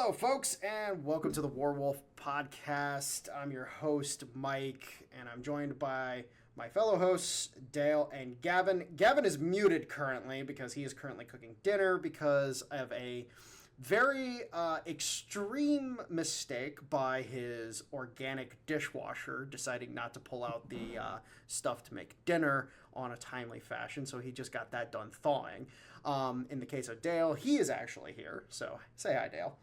Hello, folks, and welcome to the Warwolf Podcast. I'm your host, Mike, and I'm joined by my fellow hosts, Dale and Gavin. Gavin is muted currently because he is currently cooking dinner because of a very extreme mistake by his organic dishwasher deciding not to pull out the stuff to make dinner on a timely fashion, so he just got that done thawing. In the case of Dale, he is actually here, so say hi, Dale.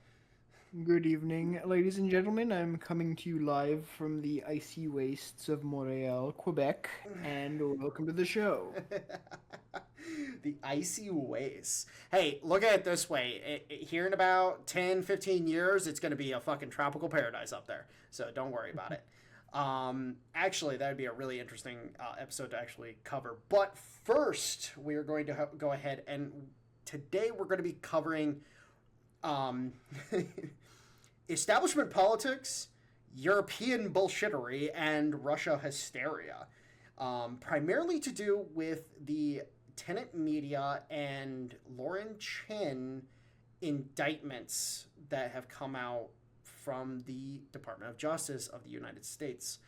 Good evening, ladies and gentlemen. I'm coming to you live from the icy wastes of Montreal, Quebec, and welcome to the show. The icy wastes. Hey, look at it this way. Here in about 10, 15 years, it's going to be a fucking tropical paradise up there, so don't worry about it. Actually, that would be a really interesting episode to actually cover. But first, we are going to go ahead and today we're going to be covering establishment politics, European bullshittery, and Russia hysteria. Primarily to do with the Tenet Media and Lauren Chen indictments that have come out from the Department of Justice of the United States.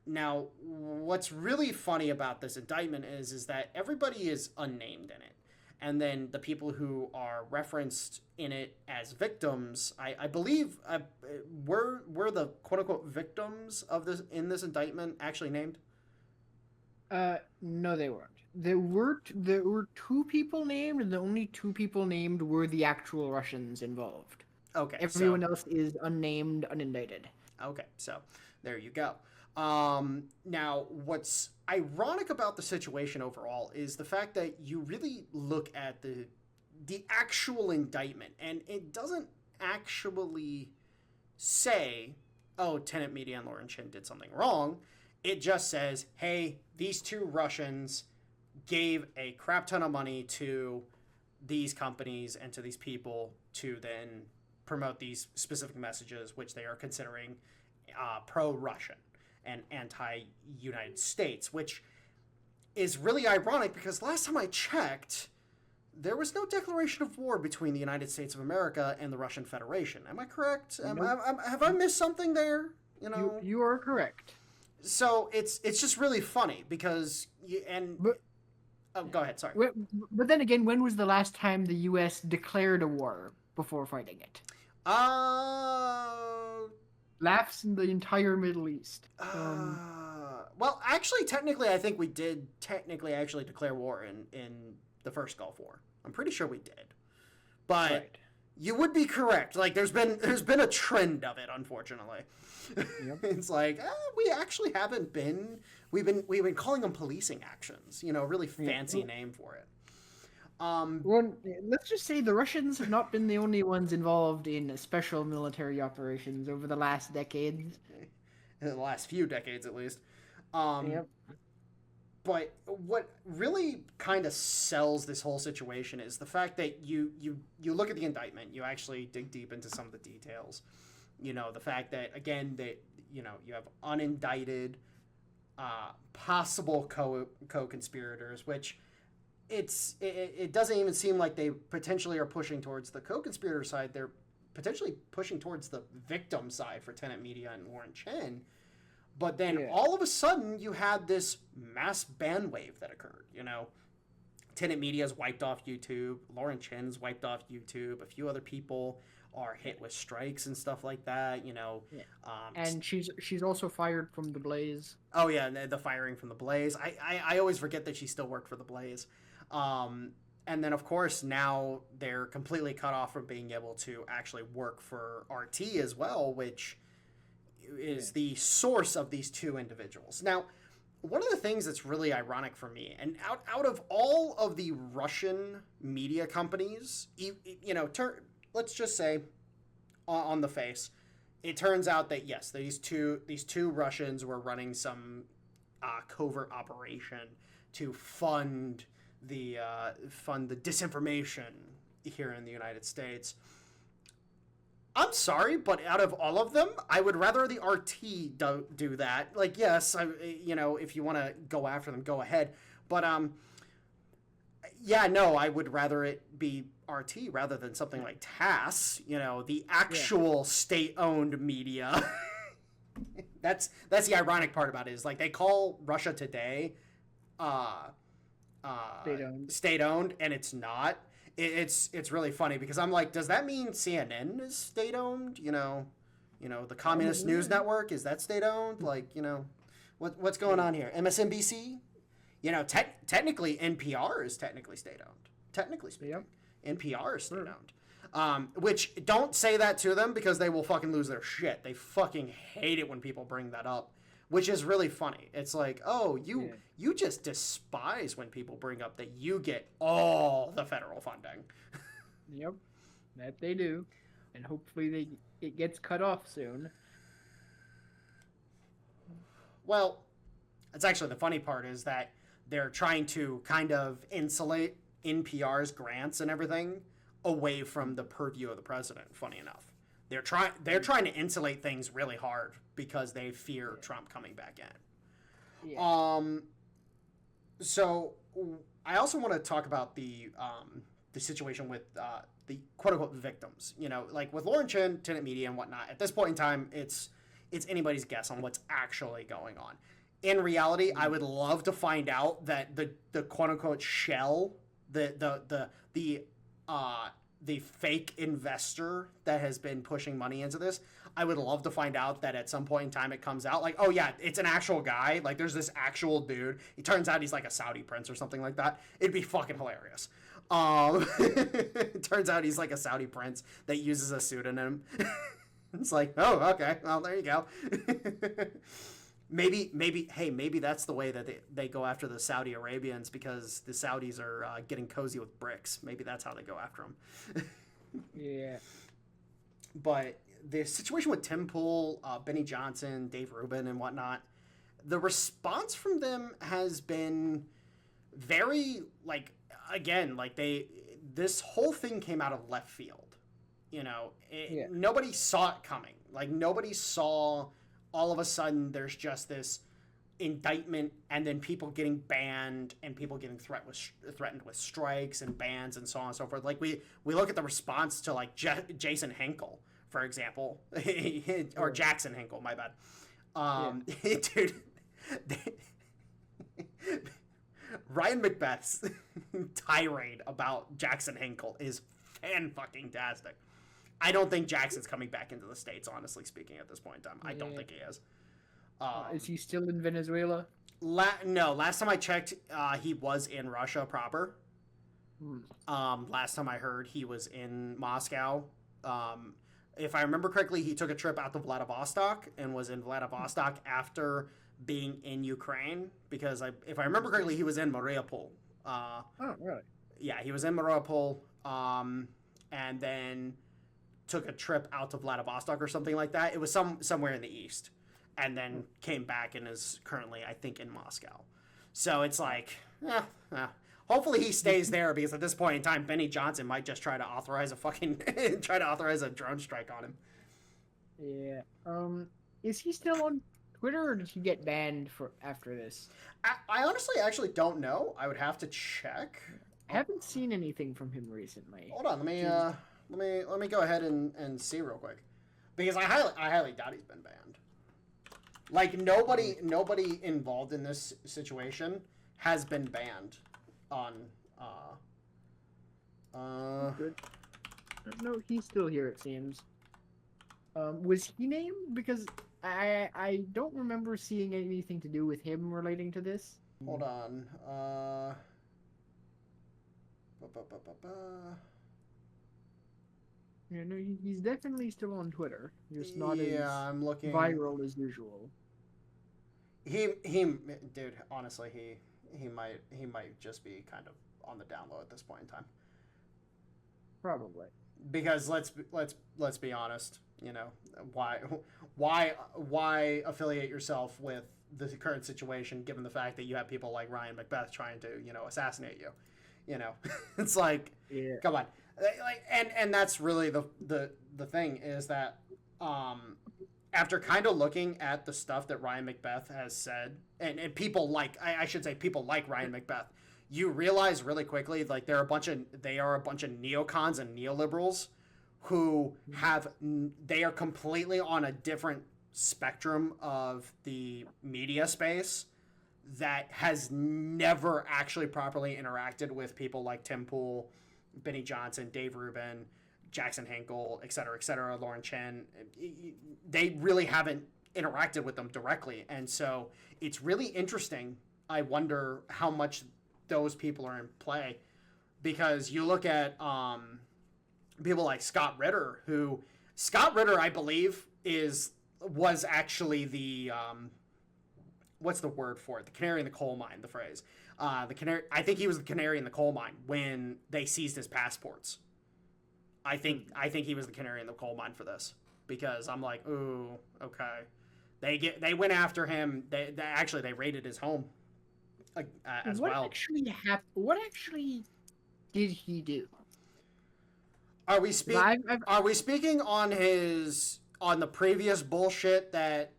Now, what's really funny about this indictment is that everybody is unnamed in it. And then the people who are referenced in it as victims, I believe, were the quote unquote victims of this in this indictment actually named? No, they weren't. There were two people named, and the only two people named were the actual Russians involved. Okay. Everyone else is unnamed, unindicted. Okay, so there you go. Now, what's ironic about the situation overall is the fact that you really look at the actual indictment, and it doesn't actually say, oh, Tenet Media and Lauren Chen did something wrong. It just says, hey, these two Russians gave a crap ton of money to these companies and to these people to then promote these specific messages, which they are considering pro-Russian and anti-United States, which is really ironic because last time I checked, there was no declaration of war between the United States of America and the Russian Federation. Am I correct? Nope. Have I missed something there? You are correct. So it's just really funny because go ahead. Sorry. But then again, when was the last time the U.S. declared a war before fighting it? Laughs in the entire Middle East. Well, actually, technically, I think we did actually declare war in the first Gulf War. I'm pretty sure we did, but right. You would be correct. Like, there's been a trend of it, unfortunately. Yep. It's like we actually haven't been. We've been calling them policing actions. A really fancy name for it. Well, let's just say the Russians have not been the only ones involved in special military operations over the last decades. In the last few decades, at least. Yep. But what really kind of sells this whole situation is the fact that you look at the indictment, you actually dig deep into some of the details. The fact that, again, that you have unindicted possible co-conspirators, which it doesn't even seem like they potentially are pushing towards the co-conspirator side. They're potentially pushing towards the victim side for Tenet Media and Lauren Chen. But then all of a sudden you had this mass ban wave that occurred. Tenet Media's wiped off YouTube. Lauren Chen's wiped off YouTube. A few other people are hit with strikes and stuff like that. And she's also fired from the Blaze. Oh yeah, the firing from the Blaze. I always forget that she still worked for the Blaze. And then of course now they're completely cut off from being able to actually work for RT as well, which is the source of these two individuals. Now, one of the things that's really ironic for me, and out of all of the Russian media companies, let's just say on the face, it turns out that yes, these two Russians were running some covert operation to fund the disinformation here in the United States. I'm sorry, but out of all of them, I would rather the RT do that. Like, yes, if you want to go after them, go ahead. But Yeah, no, I would rather it be RT rather than something like TASS, the actual state-owned media. That's the ironic part about it is like they call Russia Today state-owned, and it's not. It's really funny because I'm like, does that mean CNN is state-owned? The Communist News Network, is that state-owned? Like, what's going on here? MSNBC? Technically NPR is technically state-owned. Technically speaking, NPR is state-owned. Which, don't say that to them because they will fucking lose their shit. They fucking hate it when people bring that up, which is really funny. It's like, oh, you just despise when people bring up that you get all the federal funding. Yep, that they do, and hopefully it gets cut off soon. Well, that's actually the funny part is that they're trying to kind of insulate NPR's grants and everything away from the purview of the president. Funny enough, they're trying to insulate things really hard because they fear Trump coming back in. Yeah. So I also want to talk about the situation with the quote unquote victims. Like with Lauren Chin, Tenet Media, and whatnot. At this point in time, it's anybody's guess on what's actually going on. In reality, I would love to find out that the quote unquote shell, the fake investor that has been pushing money into this, I would love to find out that at some point in time it comes out like, oh yeah, it's an actual guy. Like there's this actual dude. It turns out he's like a Saudi prince or something like that. It'd be fucking hilarious. It turns out he's like a Saudi prince that uses a pseudonym. It's like, oh, okay. Well, there you go. Maybe that's the way that they go after the Saudi Arabians because the Saudis are getting cozy with BRICS. Maybe that's how they go after them. Yeah. But the situation with Tim Pool, Benny Johnson, Dave Rubin, and whatnot, the response from them has been very, this whole thing came out of left field. Nobody saw it coming. Like, nobody saw all of a sudden there's just this indictment and then people getting banned and people getting threatened with strikes and bans and so on and so forth. Like, we look at the response to, like, Jason Hinkle, for example, or Jackson Hinkle, my bad. Dude, Ryan McBeth's tirade about Jackson Hinkle is fan-fucking-tastic. I don't think Jackson's coming back into the States, honestly speaking, at this point in time. I don't think he is. Is he still in Venezuela? No, last time I checked, he was in Russia proper. Last time I heard, he was in Moscow. If I remember correctly, he took a trip out to Vladivostok and was in Vladivostok after being in Ukraine. Because if I remember correctly, he was in Mariupol. Oh, really? Yeah, he was in Mariupol, and then took a trip out to Vladivostok or something like that. It was somewhere in the east, and then came back and is currently, I think, in Moscow. So it's like, hopefully he stays there because at this point in time, Benny Johnson might just try to authorize a drone strike on him. Yeah. Is he still on Twitter or did he get banned after this? I honestly actually don't know. I would have to check. I haven't seen anything from him recently. Hold on, let me go ahead and see real quick, because I highly doubt he's been banned. Like nobody involved in this situation has been banned on. Good. No, he's still here. It seems. Was he named? Because I don't remember seeing anything to do with him relating to this. Hold on. Yeah, no, he's definitely still on Twitter. Just not I'm looking viral as usual. He dude, honestly, he might just be kind of on the down low at this point in time. Probably. Because let's be honest, why affiliate yourself with the current situation given the fact that you have people like Ryan McBeth trying to, assassinate you. It's like, come on. Like, and that's really the thing is that after kind of looking at the stuff that Ryan McBeth has said, and people like I should say people like Ryan McBeth, you realize really quickly, like, they are a bunch of neocons and neoliberals who they are completely on a different spectrum of the media space that has never actually properly interacted with people like Tim Pool, Benny Johnson, Dave Rubin, Jackson Hinkle, et cetera, Lauren Chen. They really haven't interacted with them directly. And so it's really interesting. I wonder how much those people are in play, because you look at people like Scott Ritter, I believe was actually the what's the word for it? The canary in the coal mine, the phrase. I think he was the canary in the coal mine when they seized his passports. I think he was the canary in the coal mine for this, because I'm like, ooh, okay. They went after him. They raided his home as well. What actually did he do? Are we speaking on the previous bullshit that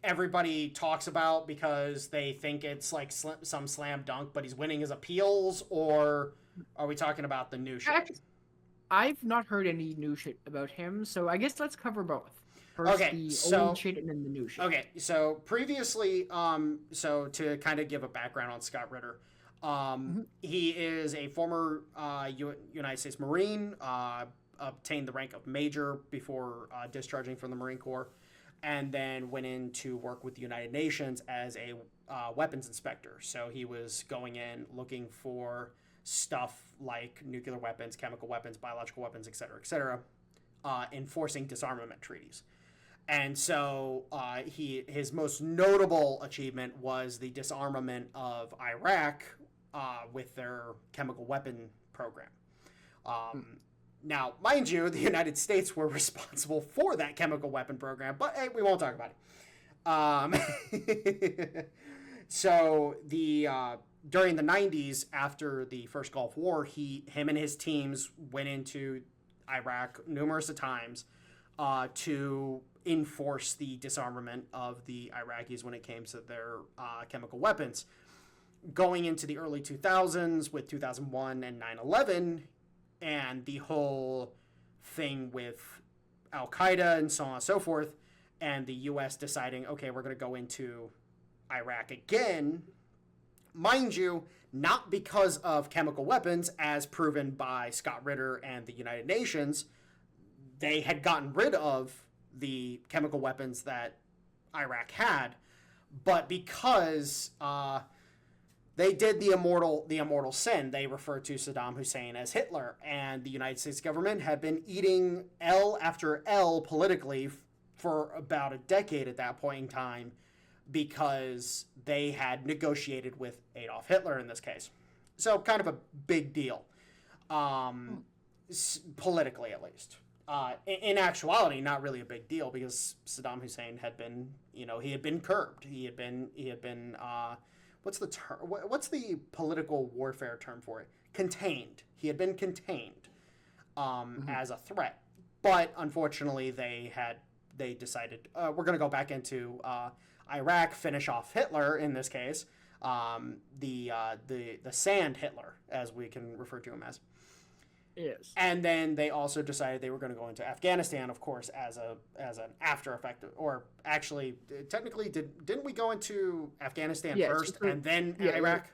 everybody talks about because they think it's like some slam dunk, but he's winning his appeals, or are we talking about the new shit? I've not heard any new shit about him, so I guess let's cover both. First, the old shit and then the new shit. Okay, so previously, so to kind of give a background on Scott Ritter, he is a former United States Marine, obtained the rank of major before discharging from the Marine Corps, and then went in to work with the United Nations as a weapons inspector. So he was going in looking for stuff like nuclear weapons, chemical weapons, biological weapons, et cetera, enforcing disarmament treaties. And so his most notable achievement was the disarmament of Iraq with their chemical weapon program. Now, mind you, the United States were responsible for that chemical weapon program, but hey, we won't talk about it. So during the 90s, after the first Gulf War, him and his teams went into Iraq numerous times to enforce the disarmament of the Iraqis when it came to their chemical weapons. Going into the early 2000s with 2001 and 9/11 and the whole thing with Al-Qaeda and so on and so forth, and the U.S. deciding, okay, we're going to go into Iraq again, mind you, not because of chemical weapons, as proven by Scott Ritter and the United Nations. They had gotten rid of the chemical weapons that Iraq had, but because they did the immortal sin. They referred to Saddam Hussein as Hitler, and the United States government had been eating L after L politically for about a decade at that point in time, because they had negotiated with Adolf Hitler in this case. So kind of a big deal, politically at least. In actuality, not really a big deal, because Saddam Hussein had been, he had been curbed. He had been what's the term? What's the political warfare term for it? Contained. He had been contained as a threat, but unfortunately, they decided we're going to go back into Iraq, finish off Hitler in this case, the Sand Hitler, as we can refer to him as. Yes. And then they also decided they were going to go into Afghanistan, of course, as an after effect, or actually, technically, didn't we go into Afghanistan first and then Iraq?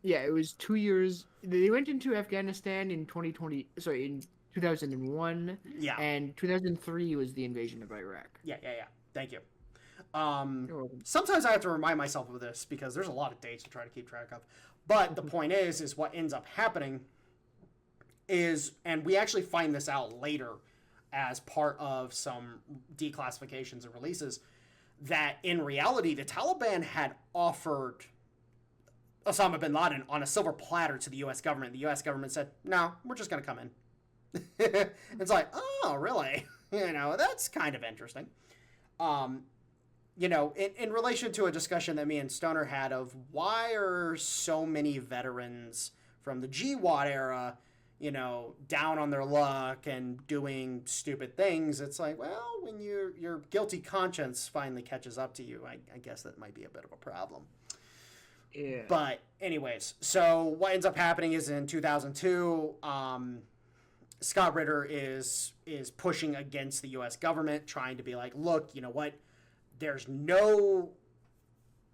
It was 2 years. They went into Afghanistan in 2001. Yeah. And 2003 was the invasion of Iraq. Yeah. Thank you. Sometimes I have to remind myself of this because there's a lot of dates to try to keep track of. But the point is what ends up happening is, and we actually find this out later as part of some declassifications and releases, that in reality, the Taliban had offered Osama bin Laden on a silver platter to the U.S. government. The U.S. government said, no, we're just going to come in. It's like, oh, really? That's kind of interesting. In relation to a discussion that me and Stoner had of why are so many veterans from the GWAT era down on their luck and doing stupid things, it's like, well, when your guilty conscience finally catches up to you, I guess that might be a bit of a problem. Yeah. But anyways, so what ends up happening is in 2002, Scott Ritter is pushing against the U.S. government, trying to be like, look, you know what? There's no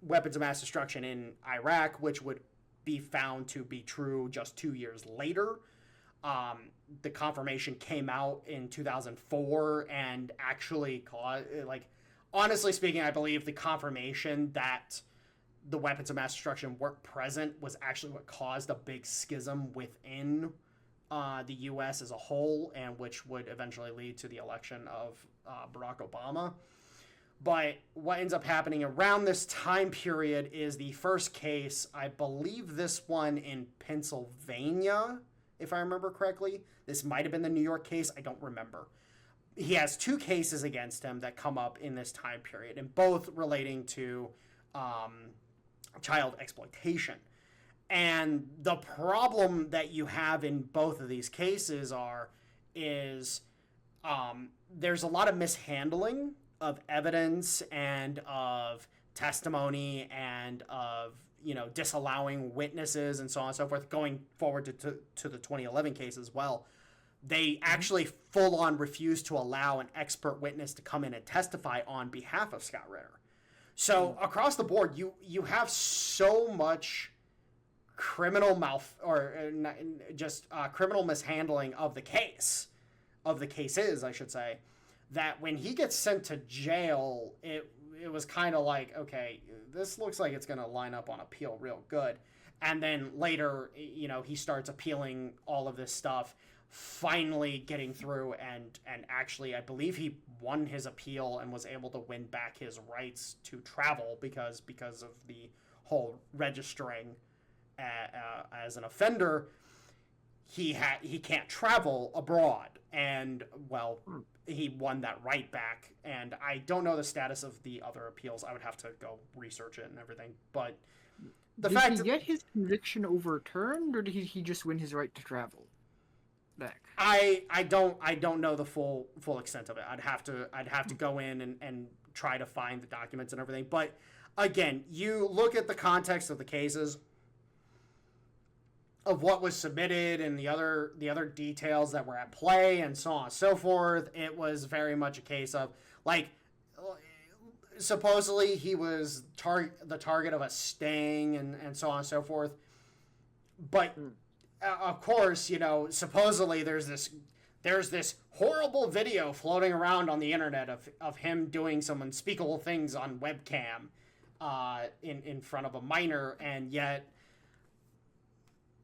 weapons of mass destruction in Iraq, which would be found to be true just 2 years later. The confirmation came out in 2004 and actually caused, like, honestly speaking, I believe the confirmation that the weapons of mass destruction weren't present was actually what caused a big schism within the U.S. as a whole, and which would eventually lead to the election of Barack Obama. But what ends up happening around this time period is the first case, I believe this one in Pennsylvania, if I remember correctly. This might have been the New York case. I don't remember. He has 2 cases against him that come up in this time period, and both relating to child exploitation. And the problem that you have in both of these cases is there's a lot of mishandling of evidence and of testimony and of, you know, disallowing witnesses and so on and so forth, going forward to the 2011 case as well. They actually full-on refused to allow an expert witness to come in and testify on behalf of Scott Ritter. So across the board, you have so much criminal criminal mishandling of the cases, I should say, that when he gets sent to jail, it was kind of like, okay, this looks like it's going to line up on appeal real good. And then later, you know, he starts appealing all of this stuff, finally getting through, and actually, I believe he won his appeal and was able to win back his rights to travel because of the whole registering as an offender. He can't travel abroad, and well, he won that right back. And I don't know the status of the other appeals. I would have to go research it and everything. But did he get his conviction overturned, or did he just win his right to travel back? I don't know the full extent of it. I'd have to go in and try to find the documents and everything. But again, you look at the context of the cases, of what was submitted and the other details that were at play and so on and so forth. It was very much a case of, like, supposedly he was the target of a sting and so on and so forth. But of course, you know, supposedly there's this horrible video floating around on the internet of him doing some unspeakable things on webcam in front of a minor, and yet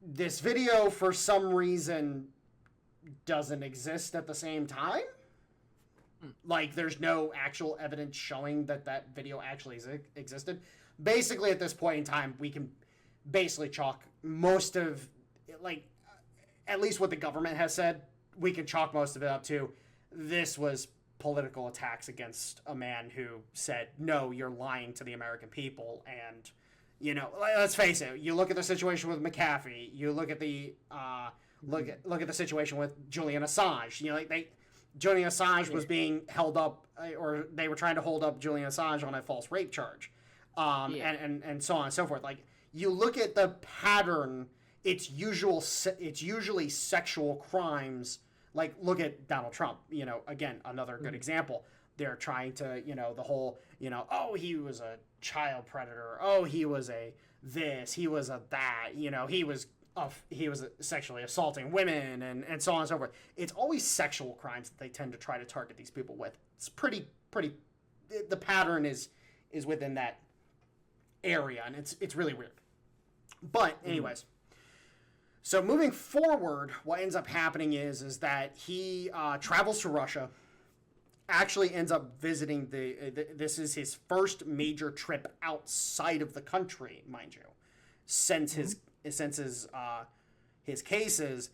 this video, for some reason, doesn't exist at the same time. Like, there's no actual evidence showing that video actually existed. Basically, at this point in time, we can basically chalk most of, like, at least what the government has said, we can chalk most of it up to this was political attacks against a man who said, no, you're lying to the American people. And, you know, let's face it, you look at the situation with McAfee, you look at the look at the situation with Julian Assange. You know, like Julian Assange was being held up, or they were trying to hold up Julian Assange on a false rape charge, and so on and so forth. Like, you look at the pattern, it's usually sexual crimes. Like, look at Donald Trump. You know, again, another good example. They're trying to, you know, the whole, you know, oh, he was a child predator. Oh, he was a this. He was a that. You know, he was sexually assaulting women and so on and so forth. It's always sexual crimes that they tend to try to target these people with. It's pretty. The pattern is within that area, and it's really weird. But anyways. So moving forward, what ends up happening is that he travels to Russia, actually ends up visiting this is his first major trip outside of the country, mind you, since his cases,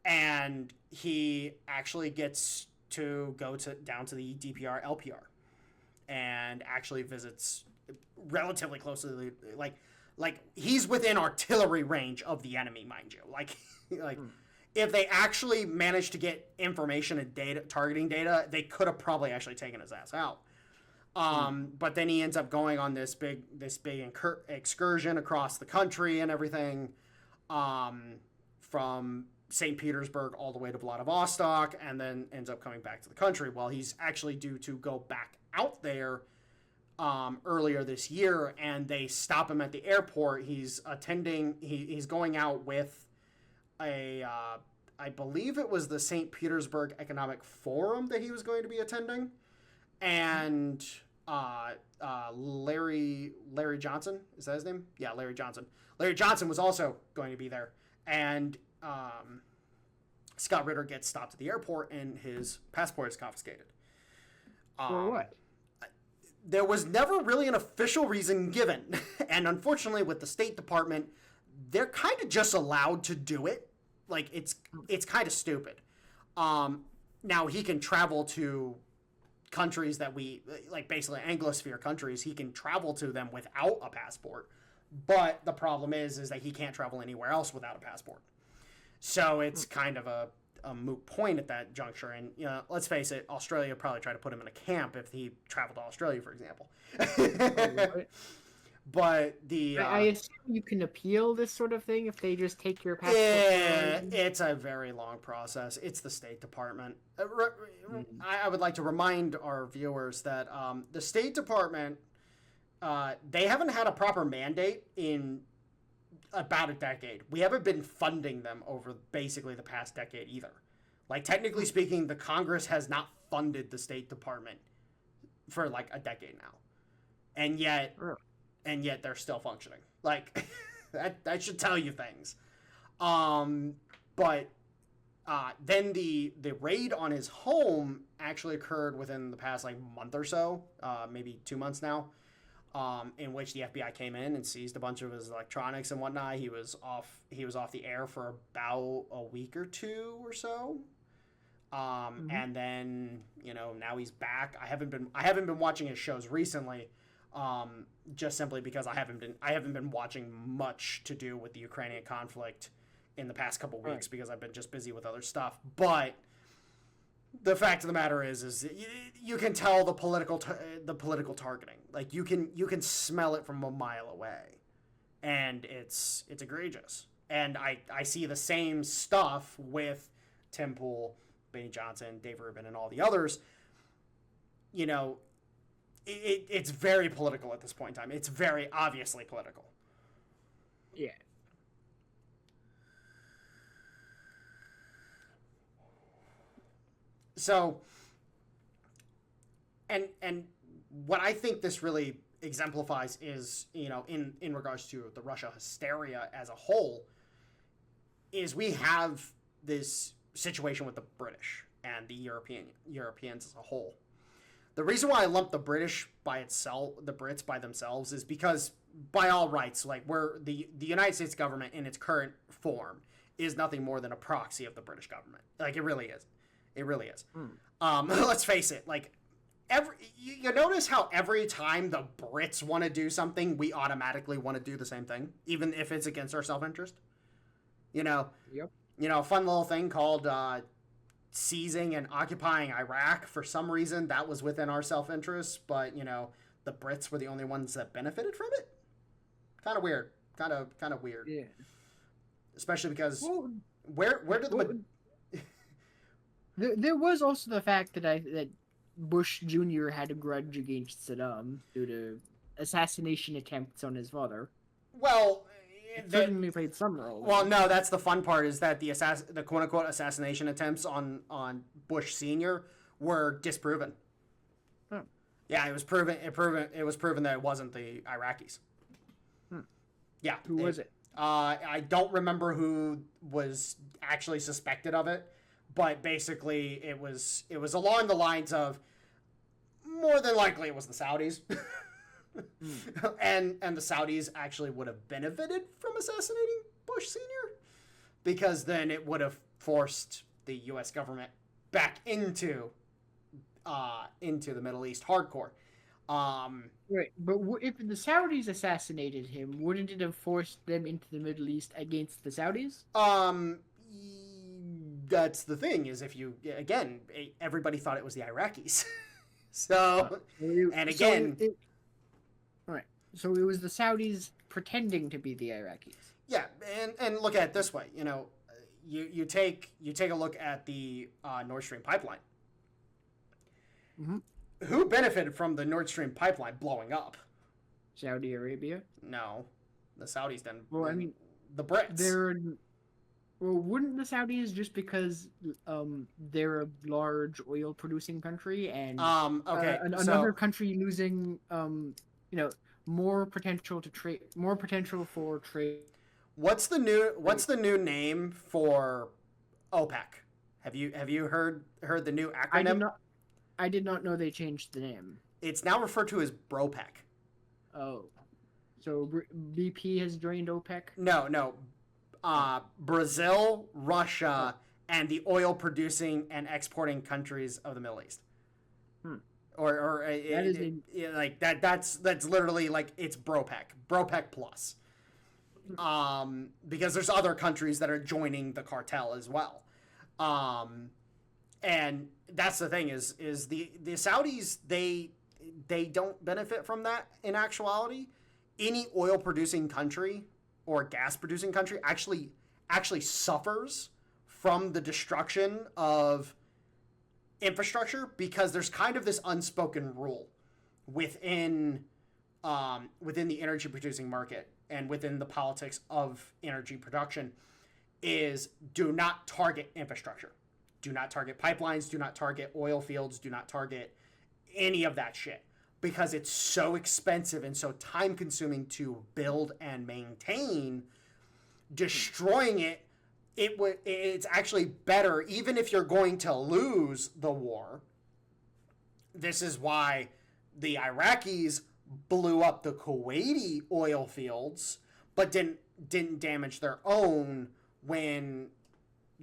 and he actually gets to go down to the DPR LPR and actually visits relatively close to the like he's within artillery range of the enemy, mind you. Like if they actually managed to get information and data, targeting data, they could have probably actually taken his ass out. But then he ends up going on this big excursion across the country and everything, from St. Petersburg all the way to Vladivostok, and then ends up coming back to the country. Well, he's actually due to go back out there earlier this year, and they stop him at the airport. He's going out with I believe it was the St. Petersburg Economic Forum that he was going to be attending, and Larry Johnson, is that his name? Yeah, Larry Johnson. Larry Johnson was also going to be there, and Scott Ritter gets stopped at the airport, and his passport is confiscated. For what? There was never really an official reason given, and unfortunately, with the State Department, they're kind of just allowed to do it. Like, it's kind of stupid. Now, he can travel to countries that like basically Anglosphere countries, he can travel to them without a passport. But the problem is that he can't travel anywhere else without a passport. So it's kind of a moot point at that juncture. And, let's face it, Australia would probably try to put him in a camp if he traveled to Australia, for example. But I assume you can appeal this sort of thing if they just take your passport. It's a very long process. It's the State Department. I would like to remind our viewers that the State Department, they haven't had a proper mandate in about a decade. We haven't been funding them over basically the past decade either. Like, technically speaking, the Congress has not funded the State Department for like a decade now. And yet they're still functioning. Like, that should tell you things. But then the raid on his home actually occurred within the past like month or so, maybe 2 months now, in which the FBI came in and seized a bunch of his electronics and whatnot. He was off the air for about a week or two or so. And then, now he's back. I haven't been watching his shows recently. Just simply because I haven't been watching much to do with the Ukrainian conflict in the past couple weeks, because I've been just busy with other stuff. But the fact of the matter is you can tell the political targeting. Like, you can smell it from a mile away, and it's egregious. And I see the same stuff with Tim Pool, Benny Johnson, Dave Rubin, and all the others. It's very political at this point in time. It's very obviously political. Yeah. So, and what I think this really exemplifies is, in regards to the Russia hysteria as a whole, is we have this situation with the British and the Europeans as a whole. The reason why I lump the Brits by themselves, is because, by all rights, like, the United States government in its current form is nothing more than a proxy of the British government. Like, it really is. It really is. Let's face it. Like, you notice how every time the Brits want to do something, we automatically want to do the same thing, even if it's against our self-interest. Yep. A fun little thing called seizing and occupying Iraq. For some reason, that was within our self-interest, but the Brits were the only ones that benefited from it. Kind of weird. Kind of weird. Yeah. Especially because where did there was also the fact that Bush Jr. had a grudge against Saddam due to assassination attempts on his father. Well, certainly played some role. Well, no, that's the fun part, is that the quote-unquote assassination attempts on Bush Sr. were disproven. Oh. Yeah, it was proven that it wasn't the Iraqis. Yeah. Who was it? I don't remember who was actually suspected of it, but basically it was along the lines of, more than likely it was the Saudis. And the Saudis actually would have benefited from assassinating Bush Sr., because then it would have forced the U.S. government back into the Middle East hardcore. Right, but if the Saudis assassinated him, wouldn't it have forced them into the Middle East against the Saudis? That's the thing, is everybody thought it was the Iraqis. So, and again, all right. So it was the Saudis pretending to be the Iraqis. yeah, and look at it this way, you take a look at the Nord Stream pipeline. Mm-hmm. Who benefited from the Nord Stream pipeline blowing up? Saudi Arabia. No, the Saudis didn't. Well, I mean, the Brits. Well, wouldn't the Saudis, just because they're a large oil producing country and another country losing more potential for trade. What's the new name for OPEC? Have you heard the new acronym? I did not know they changed the name. It's now referred to as BROPEC. Oh, so BP has joined OPEC? No. Brazil, Russia, and the oil producing and exporting countries of the Middle East. That's literally like it's BROPEC plus. Because there's other countries that are joining the cartel as well. And that's the thing is the Saudis, they don't benefit from that in actuality. Any oil producing country or gas producing country actually suffers from the destruction of infrastructure, because there's kind of this unspoken rule within the energy producing market and within the politics of energy production is do not target infrastructure. Do not target pipelines, do not target oil fields, do not target any of that shit, because it's so expensive and so time consuming to build and maintain. Destroying it's actually better, even if you're going to lose the war. This is why the Iraqis blew up the Kuwaiti oil fields, but didn't damage their own when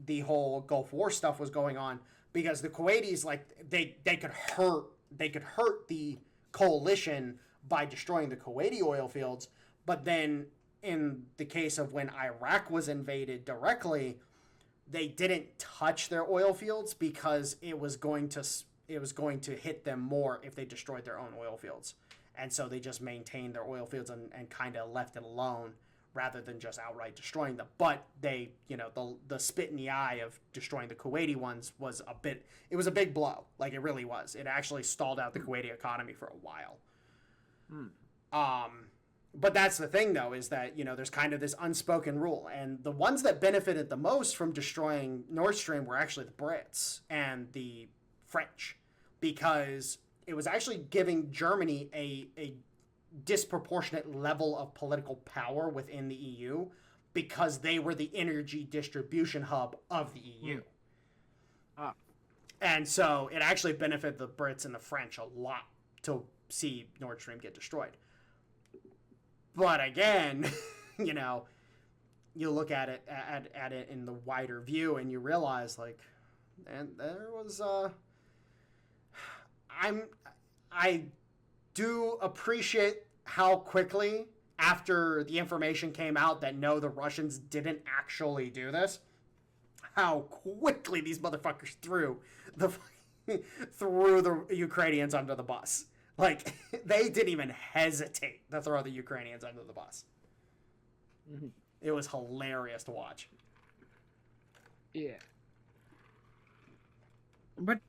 the whole Gulf War stuff was going on, because the Kuwaitis, like, they could hurt the coalition by destroying the Kuwaiti oil fields, but then in the case of when Iraq was invaded directly, they didn't touch their oil fields because it was going to hit them more if they destroyed their own oil fields. And so they just maintained their oil fields and kind of left it alone rather than just outright destroying them. But they, the spit in the eye of destroying the Kuwaiti ones was it was a big blow. Like, it really was. It actually stalled out the Kuwaiti economy for a while. But that's the thing, though, is that, there's kind of this unspoken rule. And the ones that benefited the most from destroying Nord Stream were actually the Brits and the French, because it was actually giving Germany a disproportionate level of political power within the EU, because they were the energy distribution hub of the EU. And so it actually benefited the Brits and the French a lot to see Nord Stream get destroyed. But again, you look at it in the wider view and you realize, like, and there was I do appreciate how quickly, after the information came out that no, the Russians didn't actually do this, how quickly these motherfuckers threw the Ukrainians under the bus. Like, they didn't even hesitate to throw the Ukrainians under the bus. Mm-hmm. It was hilarious to watch. Yeah. But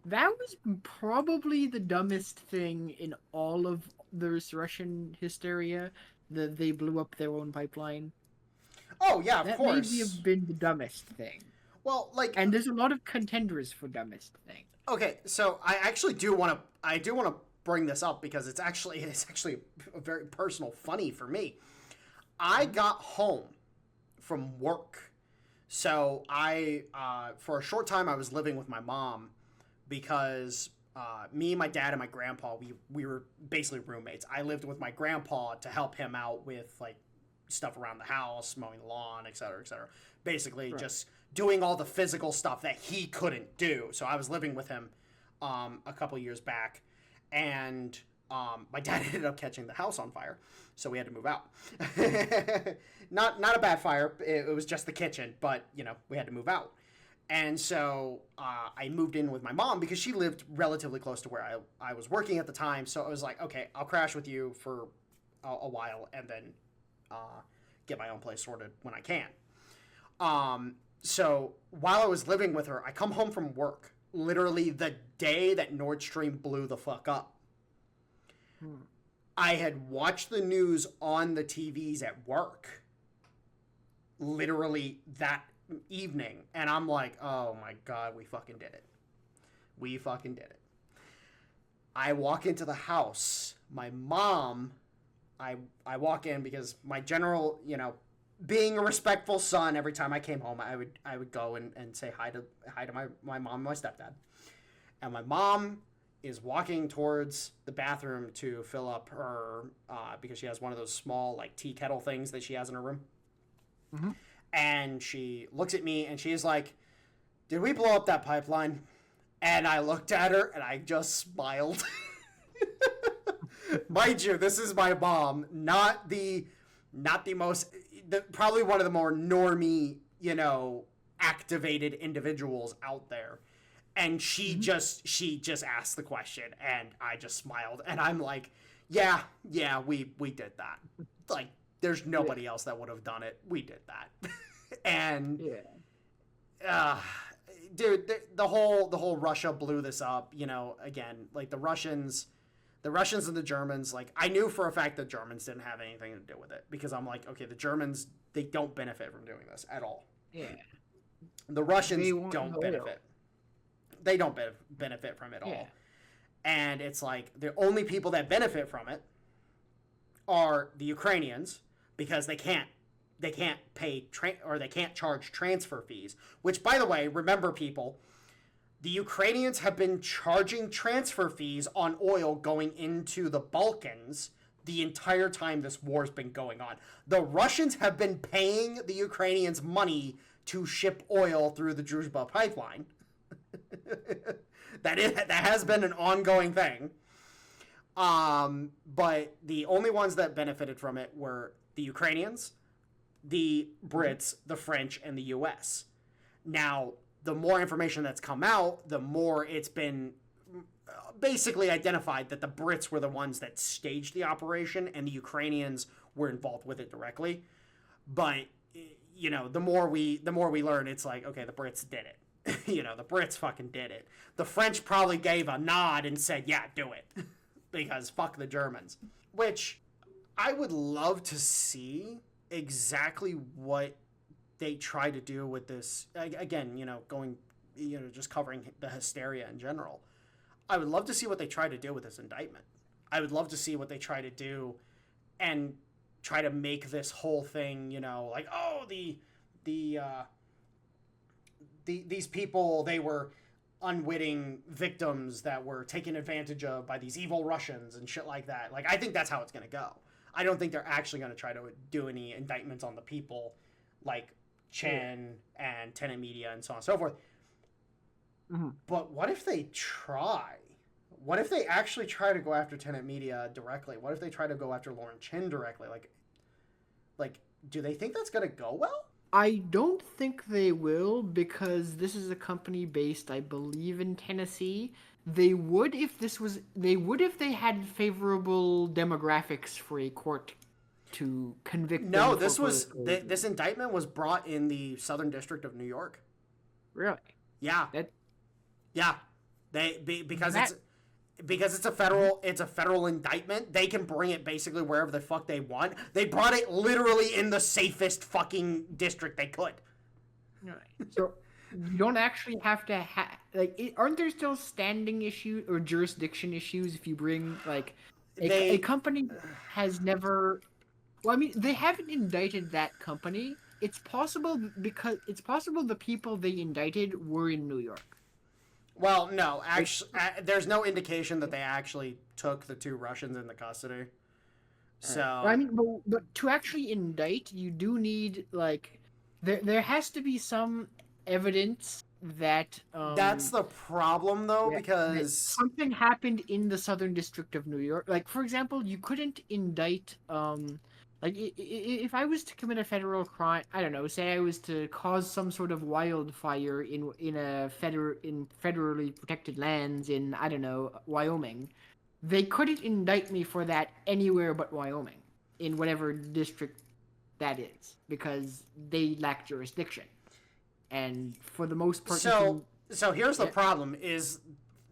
that was probably the dumbest thing in all of this Russian hysteria, that they blew up their own pipeline. Oh, yeah, of course. That may have been the dumbest thing. Well, like... And there's a lot of contenders for dumbest thing. Okay, so I actually do want to bring this up, because it's actually a very personal funny for me. I got home from work. So for a short time, I was living with my mom, because me, my dad, and my grandpa, we were basically roommates. I lived with my grandpa to help him out with, like, stuff around the house, mowing the lawn, et cetera, et cetera. Basically, right. Just doing all the physical stuff that he couldn't do. So I was living with him a couple years back, and my dad ended up catching the house on fire, so we had to move out. Not a bad fire. It was just the kitchen, but, we had to move out. And so I moved in with my mom because she lived relatively close to where I was working at the time. So I was like, okay, I'll crash with you for a while and then get my own place sorted when I can. So while I was living with her, I come home from work literally the day that Nord Stream blew the fuck up. I had watched the news on the TVs at work literally that evening, and I'm like, oh my god, we fucking did it. We fucking did it. I walk into the house. My mom, I walk in because my general, being a respectful son, every time I came home, I would go and say hi to my mom and my stepdad. And my mom is walking towards the bathroom to fill up her, because she has one of those small, like, tea kettle things that she has in her room. Mm-hmm. And she looks at me and she's like, did we blow up that pipeline? And I looked at her and I just smiled. Mind you, this is my mom, not the most, probably one of the more normie, activated individuals out there. And she just asked the question and I just smiled. And I'm like, yeah, we did that. Like, there's nobody else that would have done it. We did that. And dude, the whole Russia blew this up, again, like the Russians and the Germans, like, I knew for a fact that Germans didn't have anything to do with it because I'm like, okay, the Germans, they don't benefit from doing this at all. Yeah. The Russians don't benefit. They don't benefit from it all. And it's like the only people that benefit from it are the Ukrainians because they can't pay or they can't charge transfer fees, which, by the way, remember, people, the Ukrainians have been charging transfer fees on oil going into the Balkans the entire time this war's been going on. The Russians have been paying the Ukrainians money to ship oil through the Druzhba pipeline. That has been an ongoing thing. But the only ones that benefited from it were the Ukrainians, the Brits, the French, and the US. Now, the more information that's come out, the more it's been basically identified that the Brits were the ones that staged the operation and the Ukrainians were involved with it directly. But, the more we learn, it's like, okay, the Brits did it. The Brits fucking did it. The French probably gave a nod and said, yeah, do it. Because fuck the Germans. Which I would love to see exactly what they try to do with this. Again, going, just covering the hysteria in general. I would love to see what they try to do with this indictment. I would love to see what they try to do and try to make this whole thing, like, oh, these people, they were unwitting victims that were taken advantage of by these evil Russians and shit like that. Like, I think that's how it's going to go. I don't think they're actually going to try to do any indictments on the people like Chen and Tenet Media and so on and so forth. Mm-hmm. But what if they try? What if they actually try to go after Tenet Media directly? What if they try to go after Lauren Chen directly? Like, do they think that's going to go well? I don't think they will, because this is a company based, I believe, in Tennessee. They would if they had favorable demographics for a court to convict them. No, this indictment was brought in the Southern District of New York. Really? Yeah. Because it's a federal indictment. They can bring it basically wherever the fuck they want. They brought it literally in the safest fucking district they could. Right. So you don't actually have to aren't there still standing issues or jurisdiction issues if you bring a company has never? Well, I mean, they haven't indicted that company. It's possible the people they indicted were in New York. Well, no, actually, there's no indication that they actually took the two Russians into custody. So I mean, but to actually indict, you do need there has to be some evidence that that's the problem, though, because something happened in the Southern District of New York. Like, for example, you couldn't indict Like, if I was to commit a federal crime, I don't know, say I was to cause some sort of wildfire in federally protected lands in, I don't know, Wyoming, they couldn't indict me for that anywhere but Wyoming, in whatever district that is, because they lack jurisdiction. And for the most part, so here's the problem: is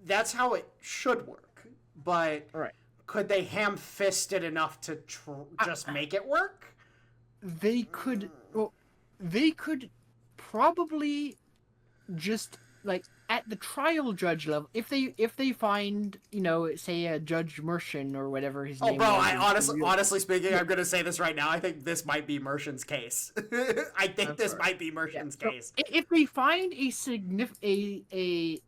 that's how it should work, but. All right. Could they ham-fist it enough to just make it work? They could. Well, they could probably just like at the trial judge level. If they find, you know, say a Judge Mershon or whatever his name. Oh, bro! I honestly speaking, I'm gonna say this right now. I think this might be Mershon's case. I think this might be Mershon's case. So if they find a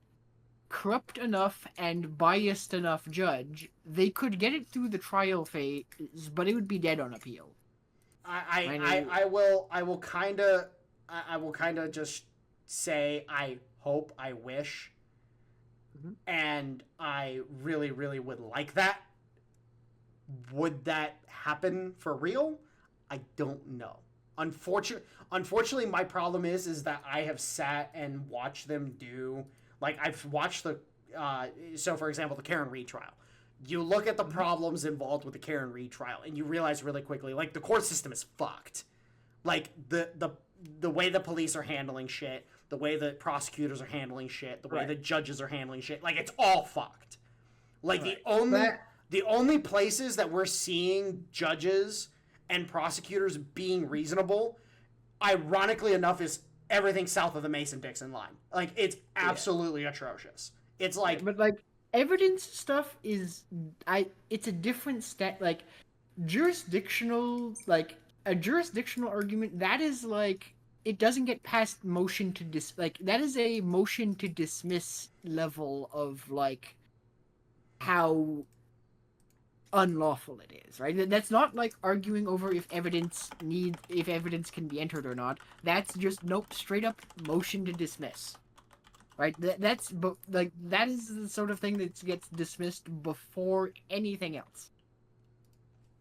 corrupt enough and biased enough judge, they could get it through the trial phase, but it would be dead on appeal. I will kind of just say I hope, I wish, and I really, really would like that. Would that happen for real? I don't know. Unfortunately, my problem is that I have sat and watched them do. Like, I've watched so for example, the Karen Reed trial. You look at the problems involved with the Karen Reed trial, and you realize really quickly, like, the court system is fucked. Like, the way the police are handling shit, the way the prosecutors are handling shit, the way the judges are handling shit, like, it's all fucked. Like, the only places that we're seeing judges and prosecutors being reasonable, ironically enough, is everything south of the Mason-Dixon line. Like, it's absolutely atrocious. It's like... But, like, evidence stuff is... It's a different like, jurisdictional... Like, a jurisdictional argument, that is, like... It doesn't get past motion to that is a motion to dismiss level of, like, how unlawful it is, right? That's not like arguing over if evidence can be entered or not. That's just straight up motion to dismiss, right? That is the sort of thing that gets dismissed before anything else,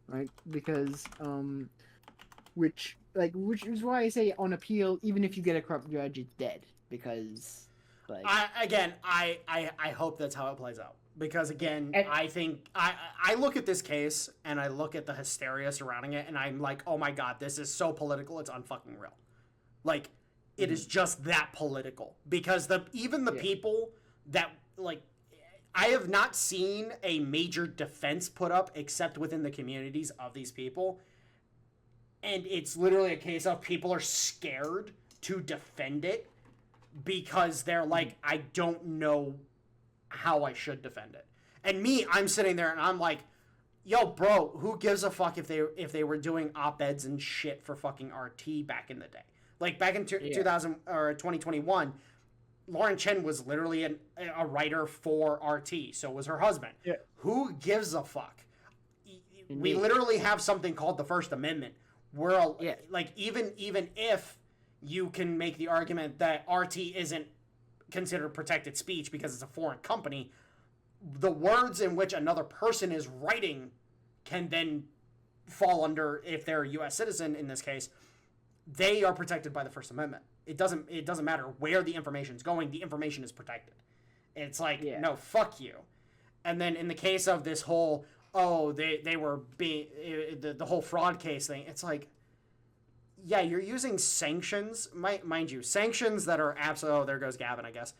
right? Because which is why I say on appeal, even if you get a corrupt judge, it's dead, because like I hope that's how it plays out. Because, again, I think... I look at this case, and I look at the hysteria surrounding it, and I'm like, oh my god, this is so political, it's unfucking real. Like, it is just that political. Because even the people that, like... I have not seen a major defense put up, except within the communities of these people. And it's literally a case of people are scared to defend it, because they're like, I don't know how I should defend it. And me, I'm sitting there and I'm like, yo, bro, who gives a fuck if they were doing op-eds and shit for fucking RT back in the day? Like, back in 2021, Lauren Chen was literally a writer for RT, so was her husband. Yeah. Who gives a fuck? We literally have something called the First Amendment. Like, even if you can make the argument that RT isn't considered protected speech because it's a foreign company, the words in which another person is writing can then fall under, if they're a U.S. citizen in this case, they are protected by the First Amendment. It doesn't matter where the information is going, the information is protected. It's like, no, fuck you. And then in the case of this whole, they were being, the whole fraud case thing, it's like, yeah, you're using sanctions, mind you, sanctions that are absolutely... Oh, there goes Gavin, I guess.